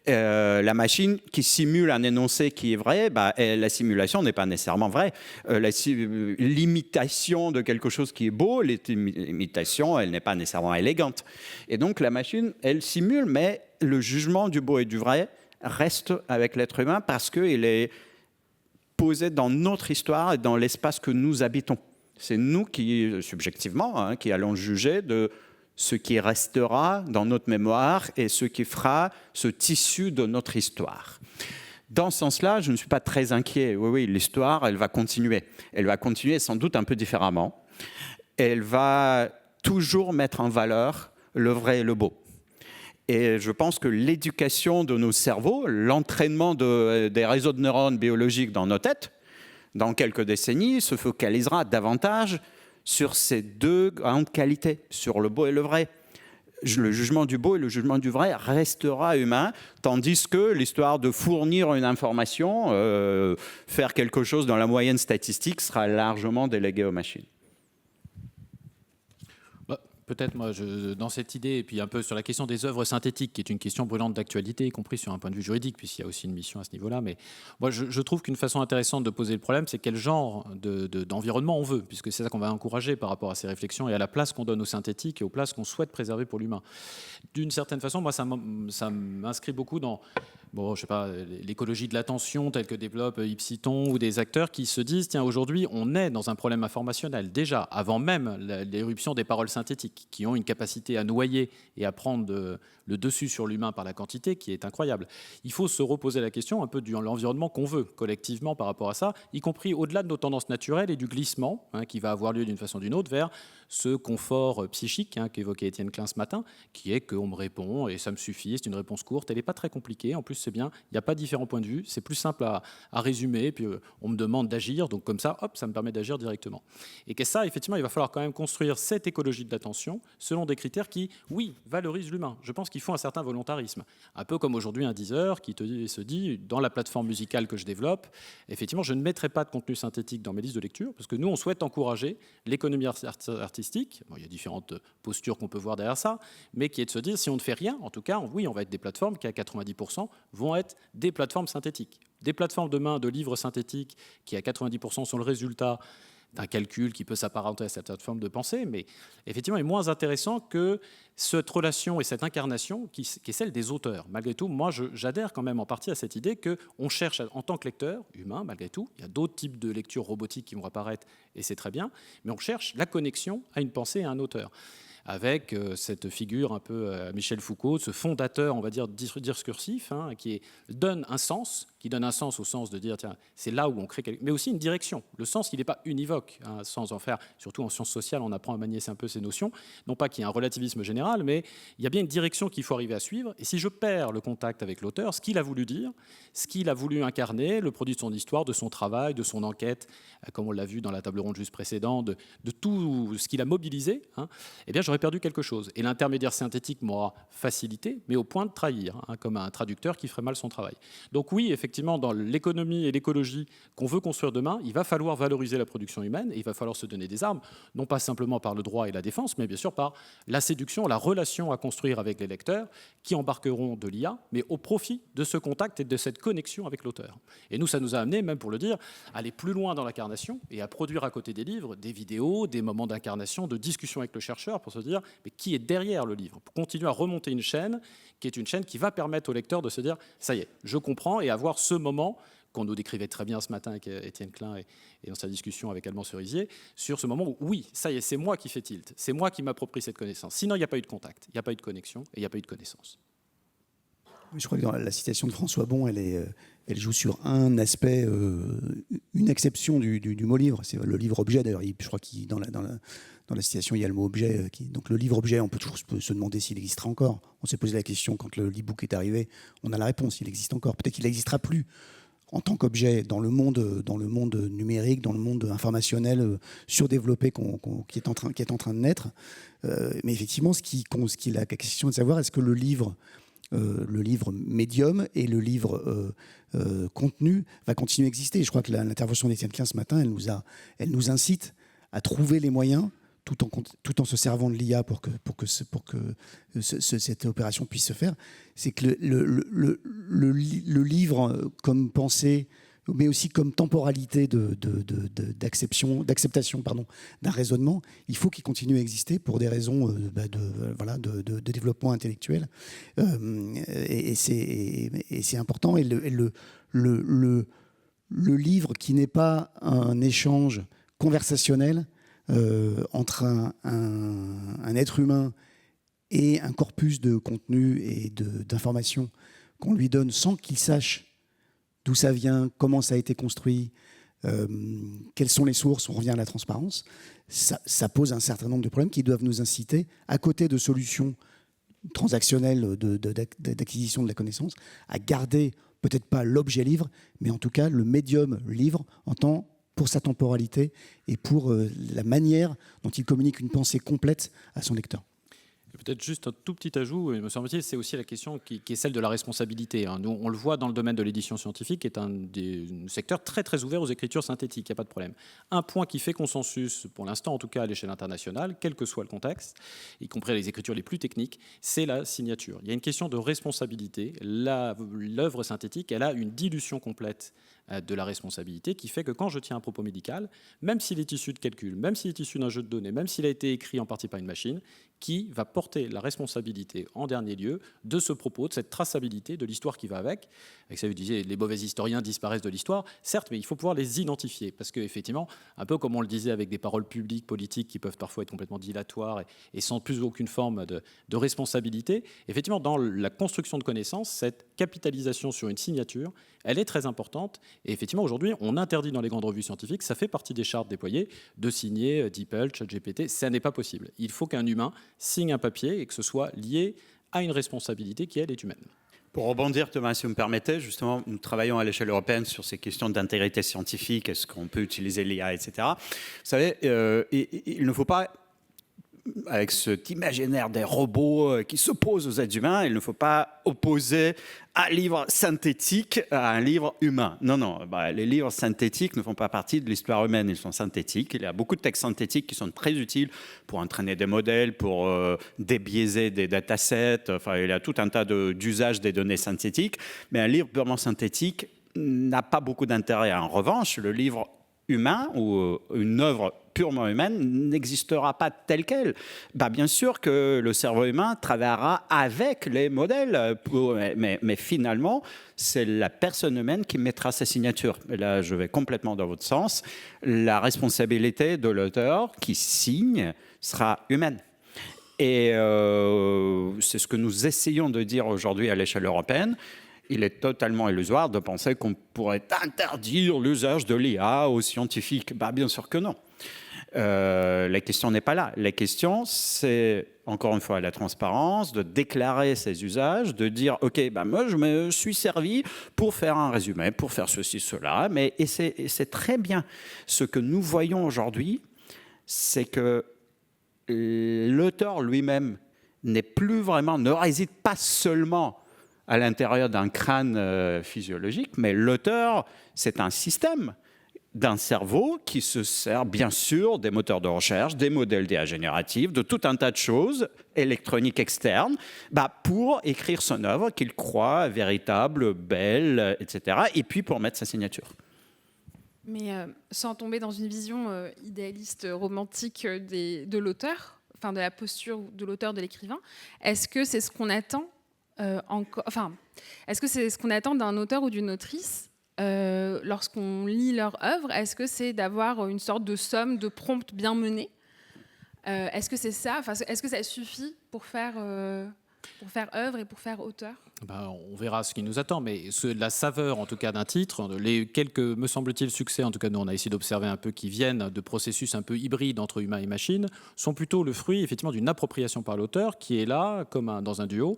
La machine qui simule un énoncé qui est vrai, la simulation n'est pas nécessairement vraie. L'imitation de quelque chose qui est beau, l'imitation, elle n'est pas nécessairement élégante. Et donc, la machine, elle simule, mais le jugement du beau et du vrai reste avec l'être humain parce qu'il est posé dans notre histoire et dans l'espace que nous habitons. C'est nous qui, subjectivement, qui allons juger de ce qui restera dans notre mémoire et ce qui fera ce tissu de notre histoire. Dans ce sens-là, je ne suis pas très inquiet. Oui, l'histoire, elle va continuer. Elle va continuer sans doute un peu différemment. Elle va toujours mettre en valeur le vrai et le beau. Et je pense que l'éducation de nos cerveaux, l'entraînement des réseaux de neurones biologiques dans nos têtes, dans quelques décennies, se focalisera davantage sur ces deux grandes qualités, sur le beau et le vrai. Le jugement du beau et le jugement du vrai restera humain, tandis que l'histoire de fournir une information, faire quelque chose dans la moyenne statistique, sera largement déléguée aux machines. Peut-être, moi, dans cette idée, et puis un peu sur la question des œuvres synthétiques, qui est une question brûlante d'actualité, y compris sur un point de vue juridique, puisqu'il y a aussi une mission à ce niveau-là. Mais moi, je trouve qu'une façon intéressante de poser le problème, c'est quel genre d'environnement on veut, puisque c'est ça qu'on va encourager par rapport à ces réflexions et à la place qu'on donne au synthétique et aux places qu'on souhaite préserver pour l'humain. D'une certaine façon, moi, ça m'inscrit beaucoup dans je sais pas, l'écologie de l'attention telle que développe Ipsiton ou des acteurs qui se disent, tiens, aujourd'hui, on est dans un problème informationnel, déjà, avant même l'éruption des paroles synthétiques, qui ont une capacité à noyer et à prendre le dessus sur l'humain par la quantité, qui est incroyable. Il faut se reposer la question un peu de l'environnement qu'on veut, collectivement, par rapport à ça, y compris au-delà de nos tendances naturelles et du glissement, qui va avoir lieu d'une façon ou d'une autre, vers ce confort psychique qu'évoquait Étienne Klein ce matin, qui est qu'on me répond et ça me suffit, c'est une réponse courte, elle n'est pas très compliquée, en plus c'est bien, il n'y a pas différents points de vue, c'est plus simple à résumer, puis on me demande d'agir, donc comme ça, hop, ça me permet d'agir directement. Et que ça, effectivement, il va falloir quand même construire cette écologie de l'attention selon des critères qui, oui, valorisent l'humain. Je pense qu'il faut un certain volontarisme. Un peu comme aujourd'hui un Deezer qui se dit, dans la plateforme musicale que je développe, effectivement, je ne mettrai pas de contenu synthétique dans mes listes de lecture, parce que nous, on souhaite encourager l'économie artistique. Bon, il y a différentes postures qu'on peut voir derrière ça, mais qui est de se dire, si on ne fait rien, en tout cas, oui, on va être des plateformes qui, à 90%, vont être des plateformes synthétiques. Des plateformes demain de livres synthétiques qui, à 90%, sont le résultat d'un calcul qui peut s'apparenter à cette forme de pensée, mais effectivement est moins intéressant que cette relation et cette incarnation qui est celle des auteurs. Malgré tout, moi, j'adhère quand même en partie à cette idée qu'on cherche, en tant que lecteur humain, malgré tout, il y a d'autres types de lectures robotiques qui vont apparaître, et c'est très bien, mais on cherche la connexion à une pensée et à un auteur. Avec cette figure un peu Michel Foucault, ce fondateur, on va dire, discursif, qui donne un sens au sens de dire, tiens, c'est là où on crée mais aussi une direction. Le sens, il n'est pas univoque, sans en faire, surtout en sciences sociales, on apprend à manier un peu ces notions, non pas qu'il y ait un relativisme général, mais il y a bien une direction qu'il faut arriver à suivre, et si je perds le contact avec l'auteur, ce qu'il a voulu dire, ce qu'il a voulu incarner, le produit de son histoire, de son travail, de son enquête, comme on l'a vu dans la table ronde juste précédente, de tout ce qu'il a mobilisé, eh bien, j'aurais perdu quelque chose. Et l'intermédiaire synthétique m'aura facilité, mais au point de trahir, comme un traducteur qui ferait mal son travail. Donc oui, effectivement, dans l'économie et l'écologie qu'on veut construire demain, il va falloir valoriser la production humaine et il va falloir se donner des armes, non pas simplement par le droit et la défense, mais bien sûr par la séduction, la relation à construire avec les lecteurs qui embarqueront de l'IA, mais au profit de ce contact et de cette connexion avec l'auteur. Et nous, ça nous a amené, même pour le dire, à aller plus loin dans l'incarnation et à produire à côté des livres des vidéos, des moments d'incarnation, de discussion avec le chercheur pour se dire mais qui est derrière le livre, pour continuer à remonter une chaîne qui est une chaîne qui va permettre au lecteur de se dire ça y est, je comprends, et avoir ce moment qu'on nous décrivait très bien ce matin avec Étienne Klein et dans sa discussion avec Alban Cerisier, sur ce moment où oui, ça y est, c'est moi qui fais tilt, c'est moi qui m'approprie cette connaissance. Sinon, il n'y a pas eu de contact, il n'y a pas eu de connexion et il n'y a pas eu de connaissance. Je crois que dans la citation de François Bon, elle joue sur un aspect, une exception du mot livre. C'est le livre objet. D'ailleurs, je crois que dans la citation, il y a le mot objet. Donc le livre objet, on peut toujours se demander s'il existera encore. On s'est posé la question quand l'e-book est arrivé. On a la réponse, il existe encore. Peut-être qu'il n'existera plus en tant qu'objet dans le monde numérique, dans le monde informationnel surdéveloppé qui est en train de naître. Mais effectivement, la question est de savoir est-ce que le livre médium et le livre contenu va continuer à exister. Je crois que l'intervention d'Étienne Klein ce matin, elle nous incite à trouver les moyens, tout en se servant de l'IA pour que cette opération puisse se faire. C'est que le livre comme pensée, mais aussi comme temporalité d'acceptation d'un raisonnement, il faut qu'il continue à exister pour des raisons de développement intellectuel. Et c'est important. Et le livre qui n'est pas un échange conversationnel entre un être humain et un corpus de contenu et d'informations qu'on lui donne sans qu'il sache d'où ça vient, comment ça a été construit, quelles sont les sources, on revient à la transparence, ça pose un certain nombre de problèmes qui doivent nous inciter, à côté de solutions transactionnelles d'acquisition de la connaissance, à garder peut-être pas l'objet livre, mais en tout cas le médium livre pour sa temporalité et pour la manière dont il communique une pensée complète à son lecteur. Peut-être juste un tout petit ajout, me semble-t-il, c'est aussi la question qui est celle de la responsabilité. Nous, on le voit dans le domaine de l'édition scientifique, qui est un secteur très très ouvert aux écritures synthétiques, il n'y a pas de problème. Un point qui fait consensus, pour l'instant en tout cas à l'échelle internationale, quel que soit le contexte, y compris les écritures les plus techniques, c'est la signature. Il y a une question de responsabilité. L'œuvre synthétique, elle a une dilution complète de la responsabilité qui fait que quand je tiens un propos médical, même s'il est issu de calcul, même s'il est issu d'un jeu de données, même s'il a été écrit en partie par une machine, qui va porter la responsabilité en dernier lieu de ce propos, de cette traçabilité, de l'histoire qui va avec. Avec ça, vous disiez, les mauvais historiens disparaissent de l'histoire, certes, mais il faut pouvoir les identifier, parce qu'effectivement, un peu comme on le disait avec des paroles publiques, politiques, qui peuvent parfois être complètement dilatoires et sans plus aucune forme de responsabilité, effectivement, dans la construction de connaissances, cette capitalisation sur une signature, elle est très importante. Et effectivement, aujourd'hui, on interdit dans les grandes revues scientifiques, ça fait partie des chartes déployées, de signer DeepL, ChatGPT. Ça n'est pas possible. Il faut qu'un humain signe un papier et que ce soit lié à une responsabilité qui, elle, est humaine. Pour rebondir, Thomas, si vous me permettez, justement, nous travaillons à l'échelle européenne sur ces questions d'intégrité scientifique, est-ce qu'on peut utiliser l'IA, etc. Vous savez, il ne faut pas, avec cet imaginaire des robots qui s'opposent aux êtres humains, il ne faut pas opposer un livre synthétique à un livre humain. Non, non, les livres synthétiques ne font pas partie de l'histoire humaine, ils sont synthétiques. Il y a beaucoup de textes synthétiques qui sont très utiles pour entraîner des modèles, pour débiaiser des datasets. Enfin, il y a tout un tas d'usages des données synthétiques. Mais un livre purement synthétique n'a pas beaucoup d'intérêt. En revanche, le livre humain ou une œuvre purement humaine n'existera pas telle qu'elle. Bien sûr que le cerveau humain travaillera avec les modèles, mais finalement, c'est la personne humaine qui mettra sa signature. Et là, je vais complètement dans votre sens. La responsabilité de l'auteur qui signe sera humaine. Et c'est ce que nous essayons de dire aujourd'hui à l'échelle européenne. Il est totalement illusoire de penser qu'on pourrait interdire l'usage de l'IA aux scientifiques. Bien sûr que non. La question n'est pas là. La question, c'est, encore une fois, la transparence, de déclarer ces usages, de dire, OK, moi, je me suis servi pour faire un résumé, pour faire ceci, cela. Et c'est très bien. Ce que nous voyons aujourd'hui, c'est que l'auteur lui-même ne réside pas seulement à l'intérieur d'un crâne physiologique, mais l'auteur, c'est un système d'un cerveau qui se sert bien sûr des moteurs de recherche, des modèles d'IA génératifs, de tout un tas de choses électroniques externes, pour écrire son œuvre qu'il croit véritable, belle, etc. Et puis pour mettre sa signature. Mais sans tomber dans une vision idéaliste, romantique de l'auteur, enfin de la posture de l'auteur, de l'écrivain, est-ce que c'est ce qu'on attend est-ce que c'est ce qu'on attend d'un auteur ou d'une autrice lorsqu'on lit leur œuvre? Est-ce que c'est d'avoir une sorte de somme de prompts bien menés? Est-ce que c'est ça? Est-ce que ça suffit pour faire œuvre et pour faire auteur? On verra ce qui nous attend, mais la saveur en tout cas d'un titre, les quelques, me semble-t-il, succès, en tout cas nous on a essayé d'observer un peu, qui viennent de processus un peu hybrides entre humain et machine, sont plutôt le fruit effectivement d'une appropriation par l'auteur qui est là comme dans un duo.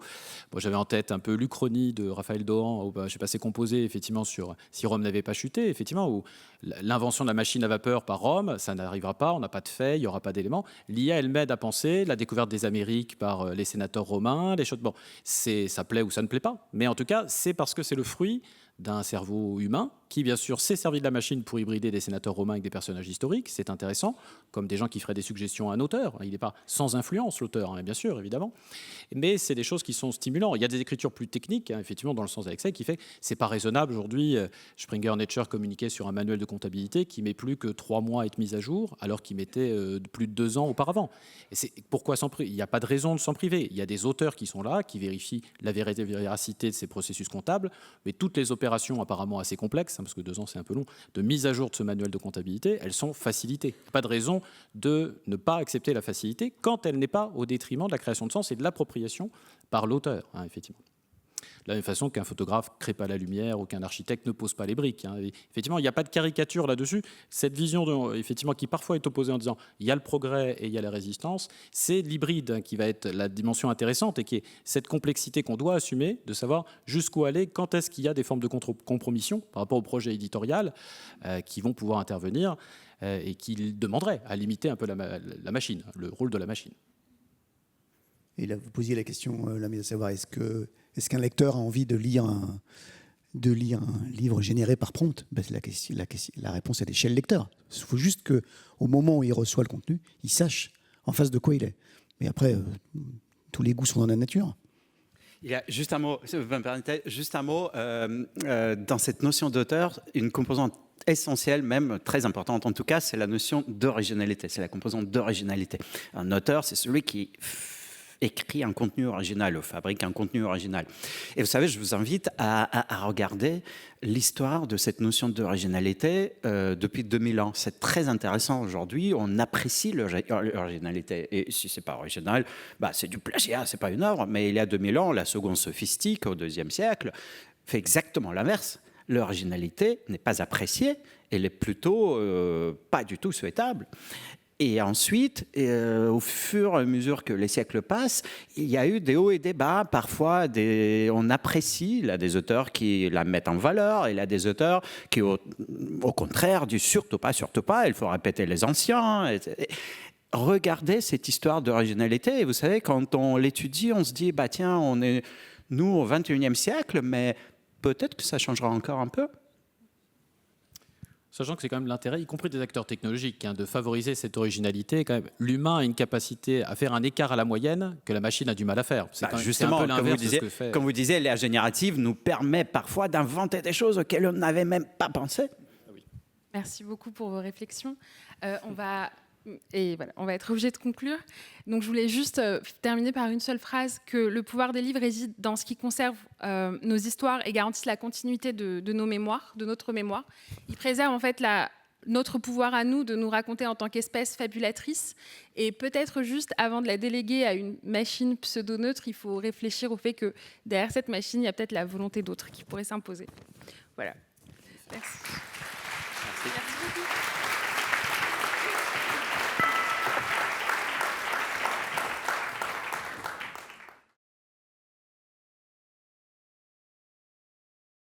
J'avais en tête un peu l'Uchronie de Raphaël Dohan, où je sais pas, c'est composé effectivement sur si Rome n'avait pas chuté, effectivement, où l'invention de la machine à vapeur par Rome, ça n'arrivera pas, on n'a pas de faits, il n'y aura pas d'éléments. L'IA, elle m'aide à penser, la découverte des Amériques par les sénateurs romains, les choses. Ça plaît ou ça ne plaît pas, mais en tout cas, c'est parce que c'est le fruit d'un cerveau humain qui, bien sûr, s'est servi de la machine pour hybrider des sénateurs romains avec des personnages historiques. C'est intéressant, comme des gens qui feraient des suggestions à un auteur. Il n'est pas sans influence, l'auteur, bien sûr, évidemment. Mais c'est des choses qui sont stimulantes. Il y a des écritures plus techniques, effectivement, dans le sens d'Alexei, qui fait que c'est pas raisonnable. Aujourd'hui, Springer Nature communiquait sur un manuel de comptabilité qui met plus que 3 mois à être mis à jour, alors qu'il mettait plus de 2 ans auparavant. Et pourquoi s'en priver? Il n'y a pas de raison de s'en priver. Il y a des auteurs qui sont là, qui vérifient la véracité de ces processus comptables, mais toutes les opérations apparemment assez complexes, parce que 2 ans c'est un peu long, de mise à jour de ce manuel de comptabilité, elles sont facilitées. Pas de raison de ne pas accepter la facilité quand elle n'est pas au détriment de la création de sens et de l'appropriation par l'auteur, effectivement. De la même façon qu'un photographe ne crée pas la lumière ou qu'un architecte ne pose pas les briques. Effectivement, il n'y a pas de caricature là-dessus. Cette vision effectivement, qui parfois est opposée en disant il y a le progrès et il y a la résistance, c'est l'hybride qui va être la dimension intéressante et qui est cette complexité qu'on doit assumer, de savoir jusqu'où aller, quand est-ce qu'il y a des formes de compromission par rapport au projet éditorial qui vont pouvoir intervenir et qui demanderaient à limiter un peu la machine, le rôle de la machine. Et là, vous posiez la question, de savoir est-ce qu'un lecteur a envie de lire un livre généré par prompt? La réponse elle est chez le lecteur. Il faut juste qu'au moment où il reçoit le contenu, il sache en face de quoi il est. Mais après, tous les goûts sont dans la nature. Il y a juste un mot, dans cette notion d'auteur, une composante essentielle, même très importante en tout cas, c'est la notion d'originalité, c'est la composante d'originalité. Un auteur, c'est celui qui écrit un contenu original, fabrique un contenu original. Et vous savez, je vous invite à regarder l'histoire de cette notion d'originalité depuis 2000 ans. C'est très intéressant aujourd'hui, on apprécie l'originalité. Et si c'est pas original, c'est du plagiat, c'est pas une œuvre. Mais il y a 2000 ans, la seconde sophistique, au IIe siècle, fait exactement l'inverse. L'originalité n'est pas appréciée, elle est plutôt pas du tout souhaitable. Et ensuite, au fur et à mesure que les siècles passent, il y a eu des hauts et des bas. Parfois, on apprécie. Il y a des auteurs qui la mettent en valeur. Il y a des auteurs qui, au contraire, disent surtout pas, il faut répéter les anciens. Regardez cette histoire d'originalité. Et vous savez, quand on l'étudie, on se dit, bah tiens, on est, nous, au XXIe siècle, mais peut-être que ça changera encore un peu. Sachant que c'est quand même l'intérêt, y compris des acteurs technologiques, de favoriser cette originalité. Quand même, l'humain a une capacité à faire un écart à la moyenne que la machine a du mal à faire. Justement, c'est un peu l'inverse de ce que fait. Comme vous disiez, l'ère générative nous permet parfois d'inventer des choses auxquelles on n'avait même pas pensé. Merci beaucoup pour vos réflexions. On va être obligé de conclure. Donc, je voulais juste terminer par une seule phrase, que le pouvoir des livres réside dans ce qui conserve nos histoires et garantit la continuité de nos mémoires, de notre mémoire. Il préserve en fait notre pouvoir à nous de nous raconter en tant qu'espèce fabulatrice. Et peut-être juste avant de la déléguer à une machine pseudo-neutre, il faut réfléchir au fait que derrière cette machine, il y a peut-être la volonté d'autres qui pourrait s'imposer. Voilà. Merci. Merci beaucoup.